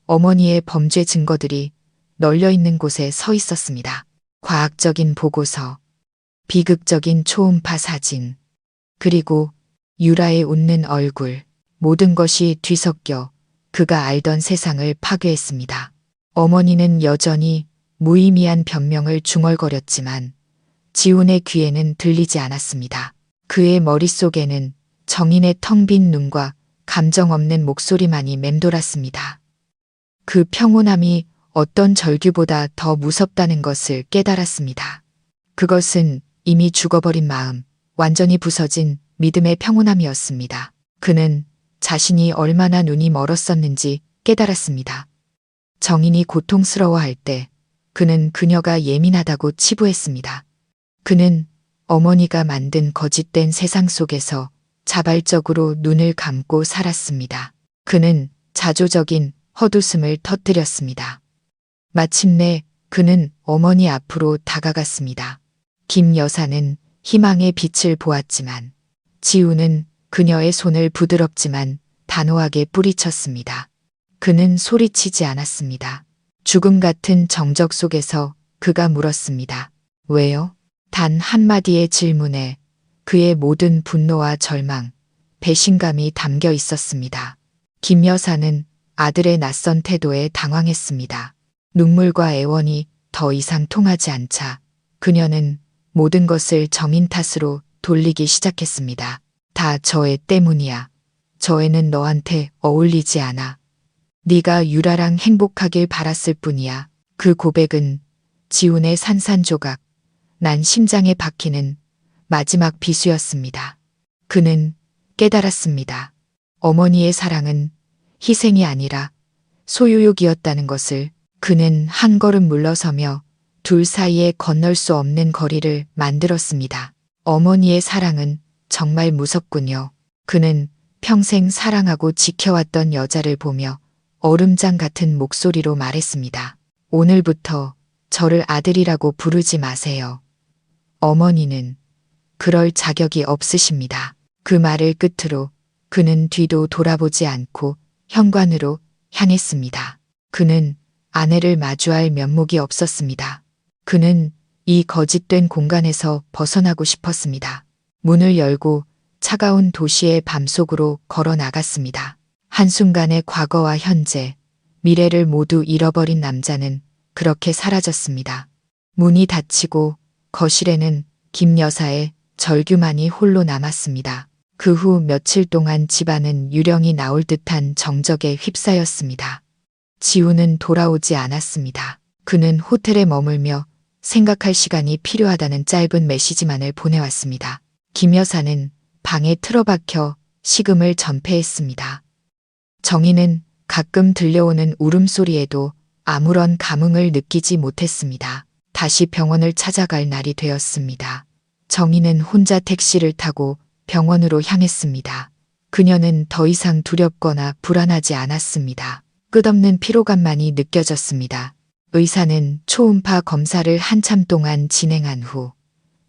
어머니의 범죄 증거들이 널려 있는 곳에 서 있었습니다. 과학적인 보고서, 비극적인 초음파 사진, 그리고 유라의 웃는 얼굴, 모든 것이 뒤섞여 그가 알던 세상을 파괴했습니다. 어머니는 여전히 무의미한 변명을 중얼거렸지만 지훈의 귀에는 들리지 않았습니다. 그의 머릿속에는 정인의 텅 빈 눈과 감정 없는 목소리만이 맴돌았습니다. 그 평온함이 어떤 절규보다 더 무섭다는 것을 깨달았습니다. 그것은 이미 죽어버린 마음, 완전히 부서진 믿음의 평온함이었습니다. 그는 자신이 얼마나 눈이 멀었었는지 깨달았습니다. 정인이 고통스러워할 때 그는 그녀가 예민하다고 치부했습니다. 그는 어머니가 만든 거짓된 세상 속에서 자발적으로 눈을 감고 살았습니다. 그는 자조적인 헛웃음을 터뜨렸습니다. 마침내 그는 어머니 앞으로 다가갔습니다. 김 여사는 희망의 빛을 보았지만 지우는 그녀의 손을 부드럽지만 단호하게 뿌리쳤습니다. 그는 소리치지 않았습니다. 죽음 같은 정적 속에서 그가 물었습니다. 왜요? 단 한마디의 질문에 그의 모든 분노와 절망, 배신감이 담겨 있었습니다. 김 여사는 아들의 낯선 태도에 당황했습니다. 눈물과 애원이 더 이상 통하지 않자 그녀는 모든 것을 정인 탓으로 돌리기 시작했습니다. 다 저 애 때문이야. 저 애는 너한테 어울리지 않아. 네가 유라랑 행복하길 바랐을 뿐이야. 그 고백은 지훈의 산산조각, 난 심장에 박히는 마지막 비수였습니다. 그는 깨달았습니다. 어머니의 사랑은 희생이 아니라 소유욕이었다는 것을. 그는 한 걸음 물러서며 둘 사이에 건널 수 없는 거리를 만들었습니다. 어머니의 사랑은 정말 무섭군요. 그는 평생 사랑하고 지켜왔던 여자를 보며 얼음장 같은 목소리로 말했습니다. 오늘부터 저를 아들이라고 부르지 마세요. 어머니는 그럴 자격이 없으십니다. 그 말을 끝으로 그는 뒤도 돌아보지 않고 현관으로 향했습니다. 그는 아내를 마주할 면목이 없었습니다. 그는 이 거짓된 공간에서 벗어나고 싶었습니다. 문을 열고 차가운 도시의 밤속으로 걸어 나갔습니다. 한순간에 과거와 현재, 미래를 모두 잃어버린 남자는 그렇게 사라졌습니다. 문이 닫히고 거실에는 김 여사의 절규만이 홀로 남았습니다. 그 후 며칠 동안 집안은 유령이 나올 듯한 정적에 휩싸였습니다. 지우는 돌아오지 않았습니다. 그는 호텔에 머물며 생각할 시간이 필요하다는 짧은 메시지만을 보내왔습니다. 김 여사는 방에 틀어박혀 식음을 전폐했습니다. 정희는 가끔 들려오는 울음소리에도 아무런 감흥을 느끼지 못했습니다. 다시 병원을 찾아갈 날이 되었습니다. 정희는 혼자 택시를 타고 병원으로 향했습니다. 그녀는 더 이상 두렵거나 불안하지 않았습니다. 끝없는 피로감만이 느껴졌습니다. 의사는 초음파 검사를 한참 동안 진행한 후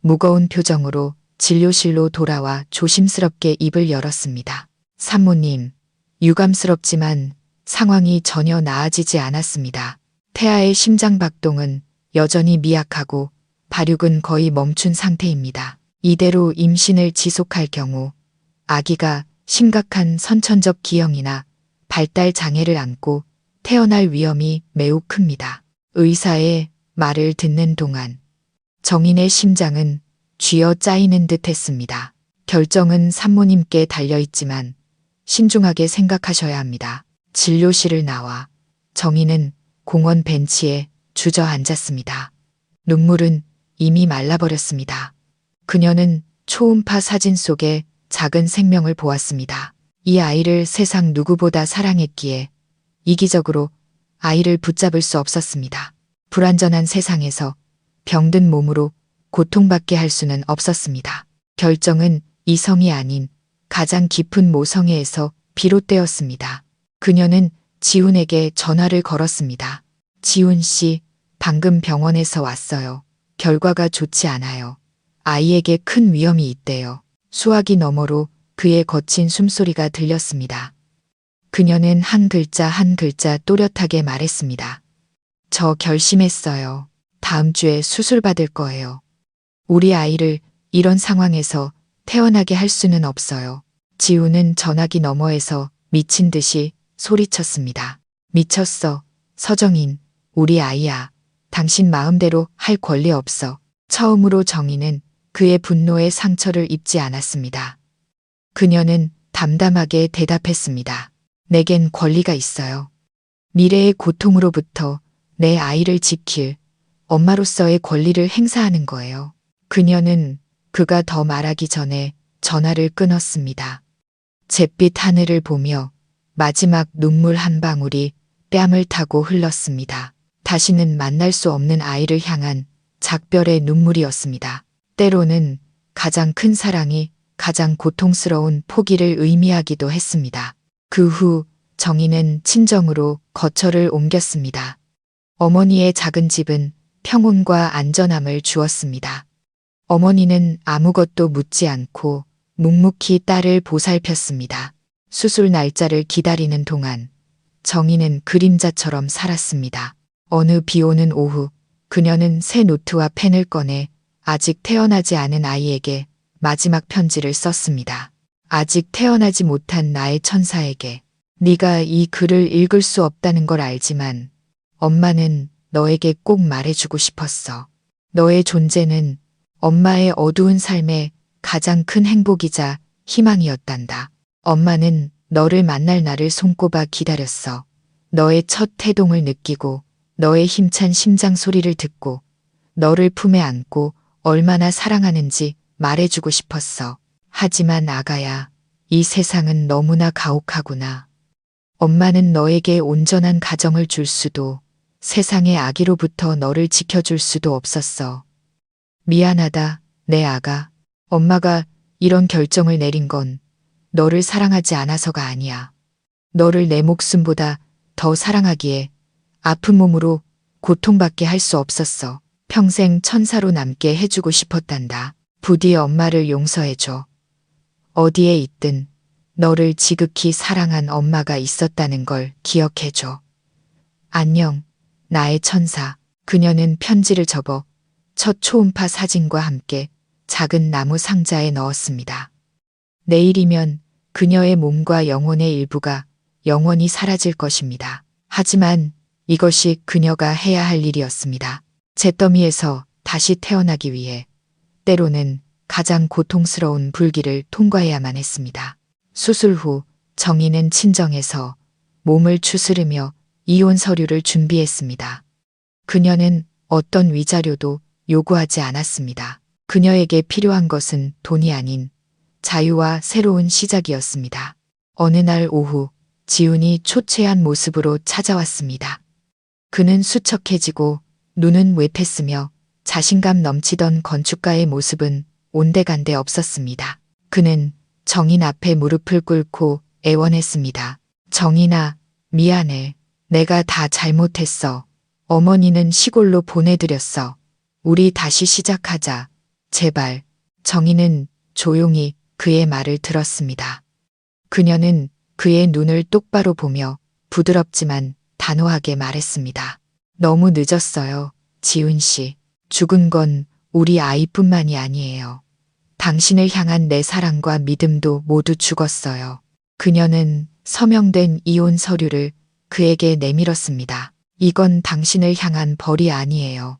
무거운 표정으로 진료실로 돌아와 조심스럽게 입을 열었습니다. 산모님, 유감스럽지만 상황이 전혀 나아지지 않았습니다. 태아의 심장 박동은 여전히 미약하고 발육은 거의 멈춘 상태입니다. 이대로 임신을 지속할 경우 아기가 심각한 선천적 기형이나 발달 장애를 안고 태어날 위험이 매우 큽니다. 의사의 말을 듣는 동안 정인의 심장은 쥐어 짜이는 듯 했습니다. 결정은 산모님께 달려있지만 신중하게 생각하셔야 합니다. 진료실을 나와 정인은 공원 벤치에 주저앉았습니다. 눈물은 이미 말라버렸습니다. 그녀는 초음파 사진 속에 작은 생명을 보았습니다. 이 아이를 세상 누구보다 사랑했기에 이기적으로 아이를 붙잡을 수 없었습니다. 불완전한 세상에서 병든 몸으로 고통받게 할 수는 없었습니다. 결정은 이성이 아닌 가장 깊은 모성애에서 비롯되었습니다. 그녀는 지훈에게 전화를 걸었습니다. 지훈 씨, 방금 병원에서 왔어요. 결과가 좋지 않아요. 아이에게 큰 위험이 있대요. 수화기 너머로 그의 거친 숨소리가 들렸습니다. 그녀는 한 글자 한 글자 또렷하게 말했습니다. 저 결심했어요. 다음 주에 수술 받을 거예요. 우리 아이를 이런 상황에서 태어나게 할 수는 없어요. 지우는 전화기 너머에서 미친 듯이 소리쳤습니다. 미쳤어. 서정인, 우리 아이야. 당신 마음대로 할 권리 없어. 처음으로 정희는 그의 분노에 상처를 입지 않았습니다. 그녀는 담담하게 대답했습니다. 내겐 권리가 있어요. 미래의 고통으로부터 내 아이를 지킬 엄마로서의 권리를 행사하는 거예요. 그녀는 그가 더 말하기 전에 전화를 끊었습니다. 잿빛 하늘을 보며 마지막 눈물 한 방울이 뺨을 타고 흘렀습니다. 다시는 만날 수 없는 아이를 향한 작별의 눈물이었습니다. 때로는 가장 큰 사랑이 가장 고통스러운 포기를 의미하기도 했습니다. 그 후 정희는 친정으로 거처를 옮겼습니다. 어머니의 작은 집은 평온과 안전함을 주었습니다. 어머니는 아무것도 묻지 않고 묵묵히 딸을 보살폈습니다. 수술 날짜를 기다리는 동안 정희는 그림자처럼 살았습니다. 어느 비 오는 오후 그녀는 새 노트와 펜을 꺼내 아직 태어나지 않은 아이에게 마지막 편지를 썼습니다. 아직 태어나지 못한 나의 천사에게 네가 이 글을 읽을 수 없다는 걸 알지만 엄마는 너에게 꼭 말해주고 싶었어. 너의 존재는 엄마의 어두운 삶의 가장 큰 행복이자 희망이었단다. 엄마는 너를 만날 날을 손꼽아 기다렸어. 너의 첫 태동을 느끼고 너의 힘찬 심장 소리를 듣고 너를 품에 안고 얼마나 사랑하는지 말해주고 싶었어. 하지만 아가야, 이 세상은 너무나 가혹하구나. 엄마는 너에게 온전한 가정을 줄 수도 세상의 악의로부터 너를 지켜줄 수도 없었어. 미안하다, 내 아가. 엄마가 이런 결정을 내린 건 너를 사랑하지 않아서가 아니야. 너를 내 목숨보다 더 사랑하기에 아픈 몸으로 고통받게 할 수 없었어. 평생 천사로 남게 해주고 싶었단다. 부디 엄마를 용서해줘. 어디에 있든 너를 지극히 사랑한 엄마가 있었다는 걸 기억해줘. 안녕, 나의 천사. 그녀는 편지를 접어 첫 초음파 사진과 함께 작은 나무 상자에 넣었습니다. 내일이면 그녀의 몸과 영혼의 일부가 영원히 사라질 것입니다. 하지만 이것이 그녀가 해야 할 일이었습니다. 잿더미에서 다시 태어나기 위해 때로는 가장 고통스러운 불길을 통과해야만 했습니다. 수술 후 정희는 친정에서 몸을 추스르며 이혼 서류를 준비했습니다. 그녀는 어떤 위자료도 요구하지 않았습니다. 그녀에게 필요한 것은 돈이 아닌 자유와 새로운 시작이었습니다. 어느 날 오후 지훈이 초췌한 모습으로 찾아왔습니다. 그는 수척해지고 눈은 왜팼으며 자신감 넘치던 건축가의 모습은 온데간데 없었습니다. 그는 정인 앞에 무릎을 꿇고 애원했습니다. 정인아, 미안해. 내가 다 잘못했어. 어머니는 시골로 보내드렸어. 우리 다시 시작하자. 제발. 정인은 조용히 그의 말을 들었습니다. 그녀는 그의 눈을 똑바로 보며 부드럽지만 단호하게 말했습니다. 너무 늦었어요, 지훈 씨. 죽은 건 우리 아이뿐만이 아니에요. 당신을 향한 내 사랑과 믿음도 모두 죽었어요. 그녀는 서명된 이혼 서류를 그에게 내밀었습니다. 이건 당신을 향한 벌이 아니에요.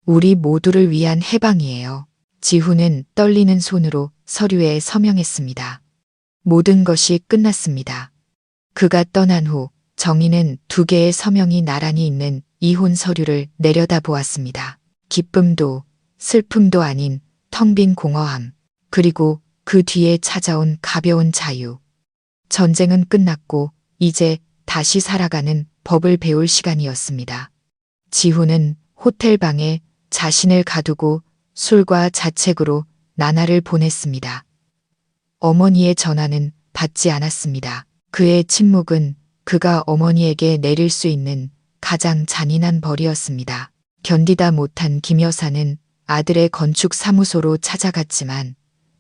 우리 모두를 위한 해방이에요. 지훈은 떨리는 손으로 서류에 서명했습니다. 모든 것이 끝났습니다. 그가 떠난 후 정희는 두 개의 서명이 나란히 있는 이혼 서류를 내려다보았습니다. 기쁨도 슬픔도 아닌 텅 빈 공허함, 그리고 그 뒤에 찾아온 가벼운 자유. 전쟁은 끝났고 이제 다시 살아가는 법을 배울 시간이었습니다. 지훈은 호텔 방에 자신을 가두고 술과 자책으로 나날을 보냈습니다. 어머니의 전화는 받지 않았습니다. 그의 침묵은 그가 어머니에게 내릴 수 있는 가장 잔인한 벌이었습니다. 견디다 못한 김 여사는 아들의 건축 사무소로 찾아갔지만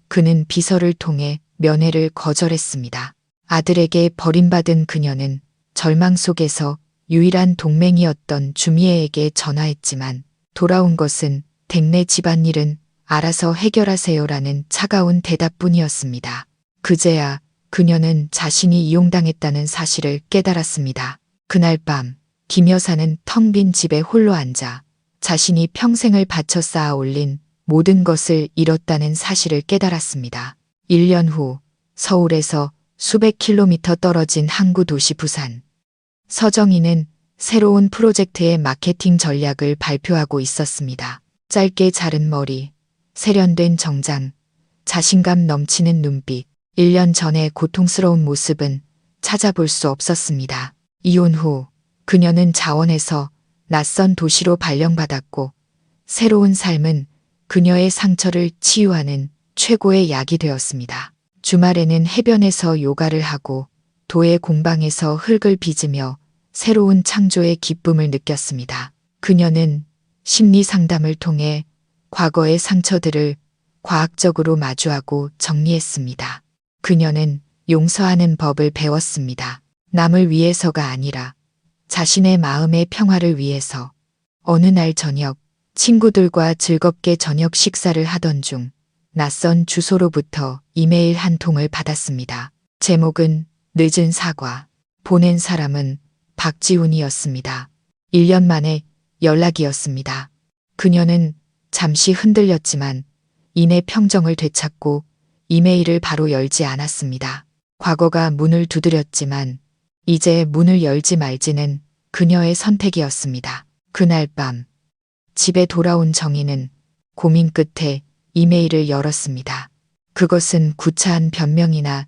그는 비서를 통해 면회를 거절했습니다. 아들에게 버림받은 그녀는 절망 속에서 유일한 동맹이었던 주미애에게 전화했지만 돌아온 것은 댁내 집안일은 알아서 해결하세요라는 차가운 대답뿐이었습니다. 그제야 그녀는 자신이 이용당했다는 사실을 깨달았습니다. 그날 밤 김 여사는 텅 빈 집에 홀로 앉아 자신이 평생을 바쳐 쌓아 올린 모든 것을 잃었다는 사실을 깨달았습니다. 1년 후 서울에서 수백 킬로미터 떨어진 항구 도시 부산. 서정희는 새로운 프로젝트의 마케팅 전략을 발표하고 있었습니다. 짧게 자른 머리, 세련된 정장, 자신감 넘치는 눈빛. 1년 전의 고통스러운 모습은 찾아볼 수 없었습니다. 이혼 후 그녀는 자원에서 낯선 도시로 발령받았고 새로운 삶은 그녀의 상처를 치유하는 최고의 약이 되었습니다. 주말에는 해변에서 요가를 하고 도의 공방에서 흙을 빚으며 새로운 창조의 기쁨을 느꼈습니다. 그녀는 심리 상담을 통해 과거의 상처들을 과학적으로 마주하고 정리했습니다. 그녀는 용서하는 법을 배웠습니다. 남을 위해서가 아니라 자신의 마음의 평화를 위해서. 어느 날 저녁 친구들과 즐겁게 저녁 식사를 하던 중 낯선 주소로부터 이메일 한 통을 받았습니다. 제목은 늦은 사과. 보낸 사람은 박지훈이었습니다. 1년 만에 연락이었습니다. 그녀는 잠시 흔들렸지만 이내 평정을 되찾고 이메일을 바로 열지 않았습니다. 과거가 문을 두드렸지만 이제 문을 열지 말지는 그녀의 선택이었습니다. 그날 밤 집에 돌아온 정희는 고민 끝에 이메일을 열었습니다. 그것은 구차한 변명이나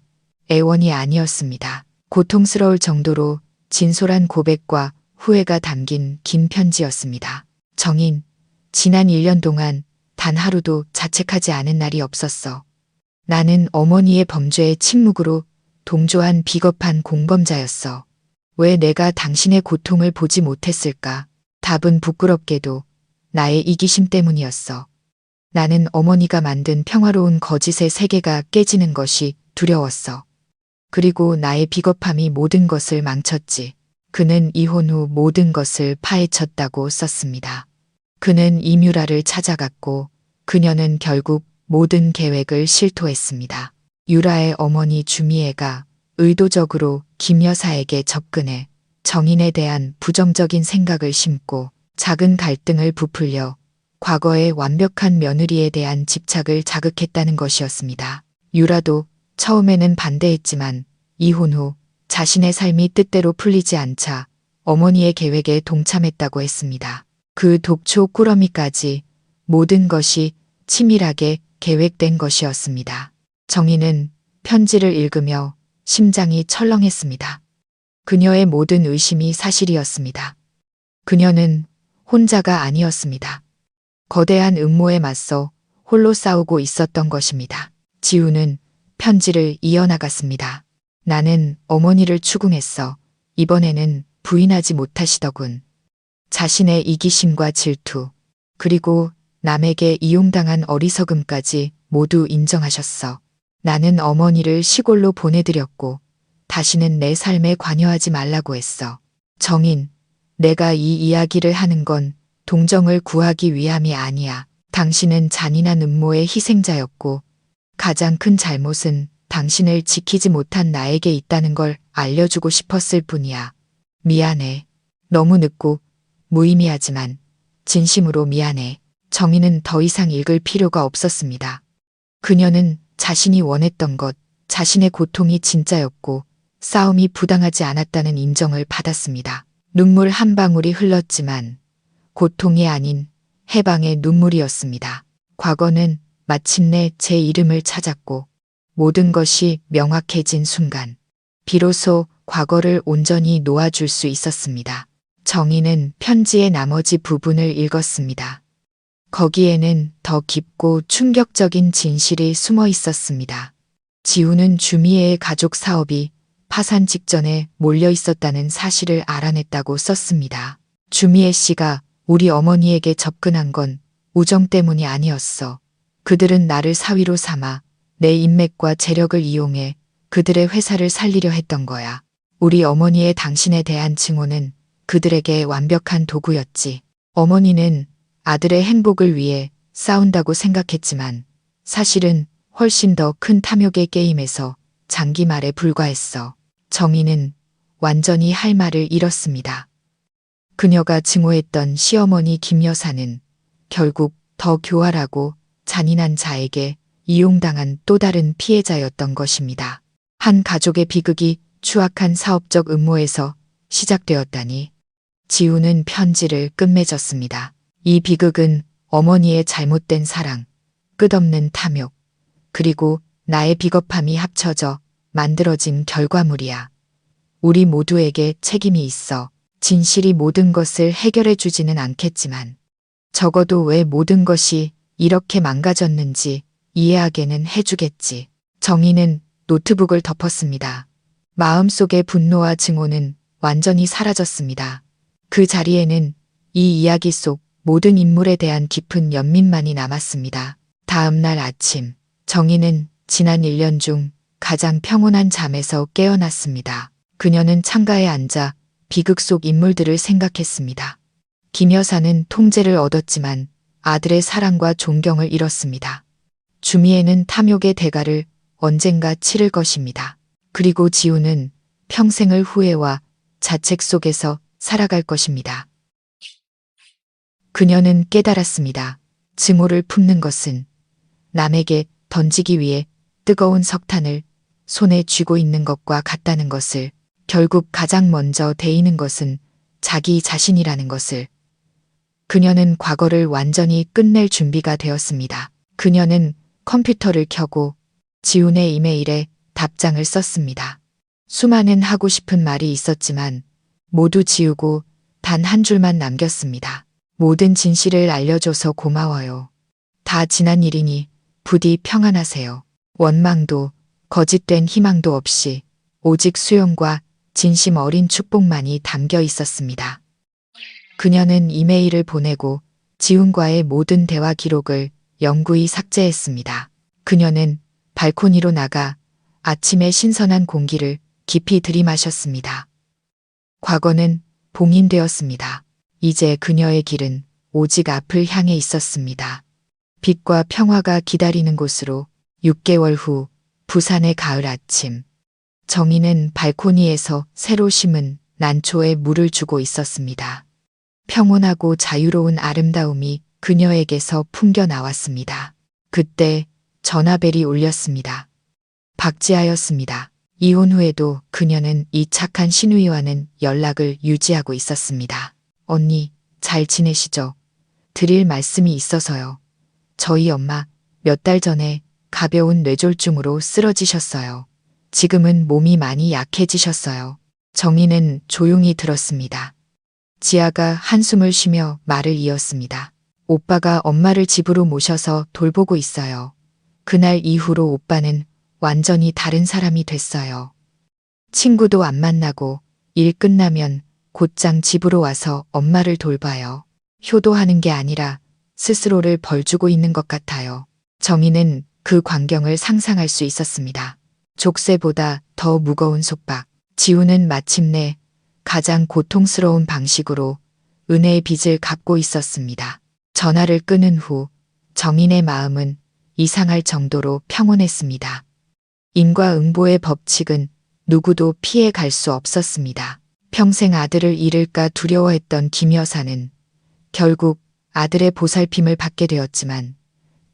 애원이 아니었습니다. 고통스러울 정도로 진솔한 고백과 후회가 담긴 긴 편지였습니다. 정인, 지난 1년 동안 단 하루도 자책하지 않은 날이 없었어. 나는 어머니의 범죄에 침묵으로 동조한 비겁한 공범자였어. 왜 내가 당신의 고통을 보지 못했을까? 답은 부끄럽게도 나의 이기심 때문이었어. 나는 어머니가 만든 평화로운 거짓의 세계가 깨지는 것이 두려웠어. 그리고 나의 비겁함이 모든 것을 망쳤지. 그는 이혼 후 모든 것을 파헤쳤다고 썼습니다. 그는 이뮤라를 찾아갔고 그녀는 결국 모든 계획을 실토했습니다. 유라의 어머니 주미애가 의도적으로 김 여사에게 접근해 정인에 대한 부정적인 생각을 심고 작은 갈등을 부풀려 과거의 완벽한 며느리에 대한 집착을 자극했다는 것이었습니다. 유라도 처음에는 반대했지만 이혼 후 자신의 삶이 뜻대로 풀리지 않자 어머니의 계획에 동참했다고 했습니다. 그 독초 꾸러미까지 모든 것이 치밀하게 계획된 것이었습니다. 정희는 편지를 읽으며 심장이 철렁했습니다. 그녀의 모든 의심이 사실이었습니다. 그녀는 혼자가 아니었습니다. 거대한 음모에 맞서 홀로 싸우고 있었던 것입니다. 지우는 편지를 이어나갔습니다. 나는 어머니를 추궁했어. 이번에는 부인하지 못하시더군. 자신의 이기심과 질투, 그리고 남에게 이용당한 어리석음까지 모두 인정하셨어. 나는 어머니를 시골로 보내드렸고 다시는 내 삶에 관여하지 말라고 했어. 정인, 내가 이 이야기를 하는 건 동정을 구하기 위함이 아니야. 당신은 잔인한 음모의 희생자였고 가장 큰 잘못은 당신을 지키지 못한 나에게 있다는 걸 알려주고 싶었을 뿐이야. 미안해. 너무 늦고 무의미하지만 진심으로 미안해. 정희는 더 이상 읽을 필요가 없었습니다. 그녀는 자신이 원했던 것, 자신의 고통이 진짜였고 싸움이 부당하지 않았다는 인정을 받았습니다. 눈물 한 방울이 흘렀지만 고통이 아닌 해방의 눈물이었습니다. 과거는 마침내 제 이름을 찾았고 모든 것이 명확해진 순간 비로소 과거를 온전히 놓아줄 수 있었습니다. 정희는 편지의 나머지 부분을 읽었습니다. 거기에는 더 깊고 충격적인 진실이 숨어 있었습니다. 지우는 주미애의 가족 사업이 파산 직전에 몰려 있었다는 사실을 알아냈다고 썼습니다. 주미애 씨가 우리 어머니에게 접근한 건 우정 때문이 아니었어. 그들은 나를 사위로 삼아 내 인맥과 재력을 이용해 그들의 회사를 살리려 했던 거야. 우리 어머니의 당신에 대한 증오는 그들에게 완벽한 도구였지. 어머니는 아들의 행복을 위해 싸운다고 생각했지만 사실은 훨씬 더 큰 탐욕의 게임에서 장기말에 불과했어. 정희는 완전히 할 말을 잃었습니다. 그녀가 증오했던 시어머니 김 여사는 결국 더 교활하고 잔인한 자에게 이용당한 또 다른 피해자였던 것입니다. 한 가족의 비극이 추악한 사업적 음모에서 시작되었다니 지우는 편지를 끝맺었습니다. 이 비극은 어머니의 잘못된 사랑, 끝없는 탐욕, 그리고 나의 비겁함이 합쳐져 만들어진 결과물이야. 우리 모두에게 책임이 있어. 진실이 모든 것을 해결해 주지는 않겠지만 적어도 왜 모든 것이 이렇게 망가졌는지 이해하게는 해주겠지. 정희는 노트북을 덮었습니다. 마음속의 분노와 증오는 완전히 사라졌습니다. 그 자리에는 이 이야기 속 모든 인물에 대한 깊은 연민만이 남았습니다. 다음 날 아침, 정희는 지난 1년 중 가장 평온한 잠에서 깨어났습니다. 그녀는 창가에 앉아 비극 속 인물들을 생각했습니다. 김 여사는 통제를 얻었지만 아들의 사랑과 존경을 잃었습니다. 주미애는 탐욕의 대가를 언젠가 치를 것입니다. 그리고 지우는 평생을 후회와 자책 속에서 살아갈 것입니다. 그녀는 깨달았습니다. 증오를 품는 것은 남에게 던지기 위해 뜨거운 석탄을 손에 쥐고 있는 것과 같다는 것을, 결국 가장 먼저 데이는 것은 자기 자신이라는 것을. 그녀는 과거를 완전히 끝낼 준비가 되었습니다. 그녀는 컴퓨터를 켜고 지훈의 이메일에 답장을 썼습니다. 수많은 하고 싶은 말이 있었지만 모두 지우고 단 한 줄만 남겼습니다. 모든 진실을 알려줘서 고마워요. 다 지난 일이니 부디 평안하세요. 원망도 거짓된 희망도 없이 오직 수용과 진심 어린 축복만이 담겨 있었습니다. 그녀는 이메일을 보내고 지훈과의 모든 대화 기록을 영구히 삭제했습니다. 그녀는 발코니로 나가 아침의 신선한 공기를 깊이 들이마셨습니다. 과거는 봉인되었습니다. 이제 그녀의 길은 오직 앞을 향해 있었습니다. 빛과 평화가 기다리는 곳으로. 6개월 후 부산의 가을 아침, 정희는 발코니에서 새로 심은 난초에 물을 주고 있었습니다. 평온하고 자유로운 아름다움이 그녀에게서 풍겨 나왔습니다. 그때 전화벨이 울렸습니다. 박지하였습니다. 이혼 후에도 그녀는 이 착한 신우이와는 연락을 유지하고 있었습니다. 언니, 잘 지내시죠? 드릴 말씀이 있어서요. 저희 엄마 몇 달 전에 가벼운 뇌졸중으로 쓰러지셨어요. 지금은 몸이 많이 약해지셨어요. 정희는 조용히 들었습니다. 지아가 한숨을 쉬며 말을 이었습니다. 오빠가 엄마를 집으로 모셔서 돌보고 있어요. 그날 이후로 오빠는 완전히 다른 사람이 됐어요. 친구도 안 만나고 일 끝나면 곧장 집으로 와서 엄마를 돌봐요. 효도하는 게 아니라 스스로를 벌주고 있는 것 같아요. 정희는 그 광경을 상상할 수 있었습니다. 족쇄보다 더 무거운 속박. 지우는 마침내 가장 고통스러운 방식으로 은혜의 빚을 갚고 있었습니다. 전화를 끊은 후 정인의 마음은 이상할 정도로 평온했습니다. 인과응보의 법칙은 누구도 피해 갈 수 없었습니다. 평생 아들을 잃을까 두려워했던 김 여사는 결국 아들의 보살핌을 받게 되었지만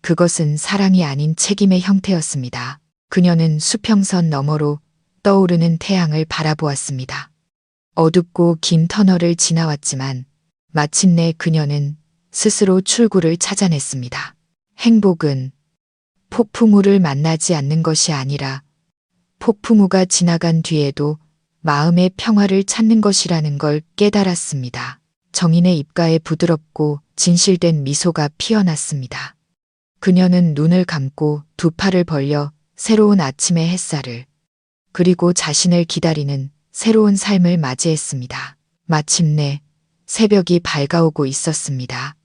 그것은 사랑이 아닌 책임의 형태였습니다. 그녀는 수평선 너머로 떠오르는 태양을 바라보았습니다. 어둡고 긴 터널을 지나왔지만 마침내 그녀는 스스로 출구를 찾아냈습니다. 행복은 폭풍우를 만나지 않는 것이 아니라 폭풍우가 지나간 뒤에도 마음의 평화를 찾는 것이라는 걸 깨달았습니다. 정인의 입가에 부드럽고 진실된 미소가 피어났습니다. 그녀는 눈을 감고 두 팔을 벌려 새로운 아침의 햇살을, 그리고 자신을 기다리는 새로운 삶을 맞이했습니다. 마침내 새벽이 밝아오고 있었습니다.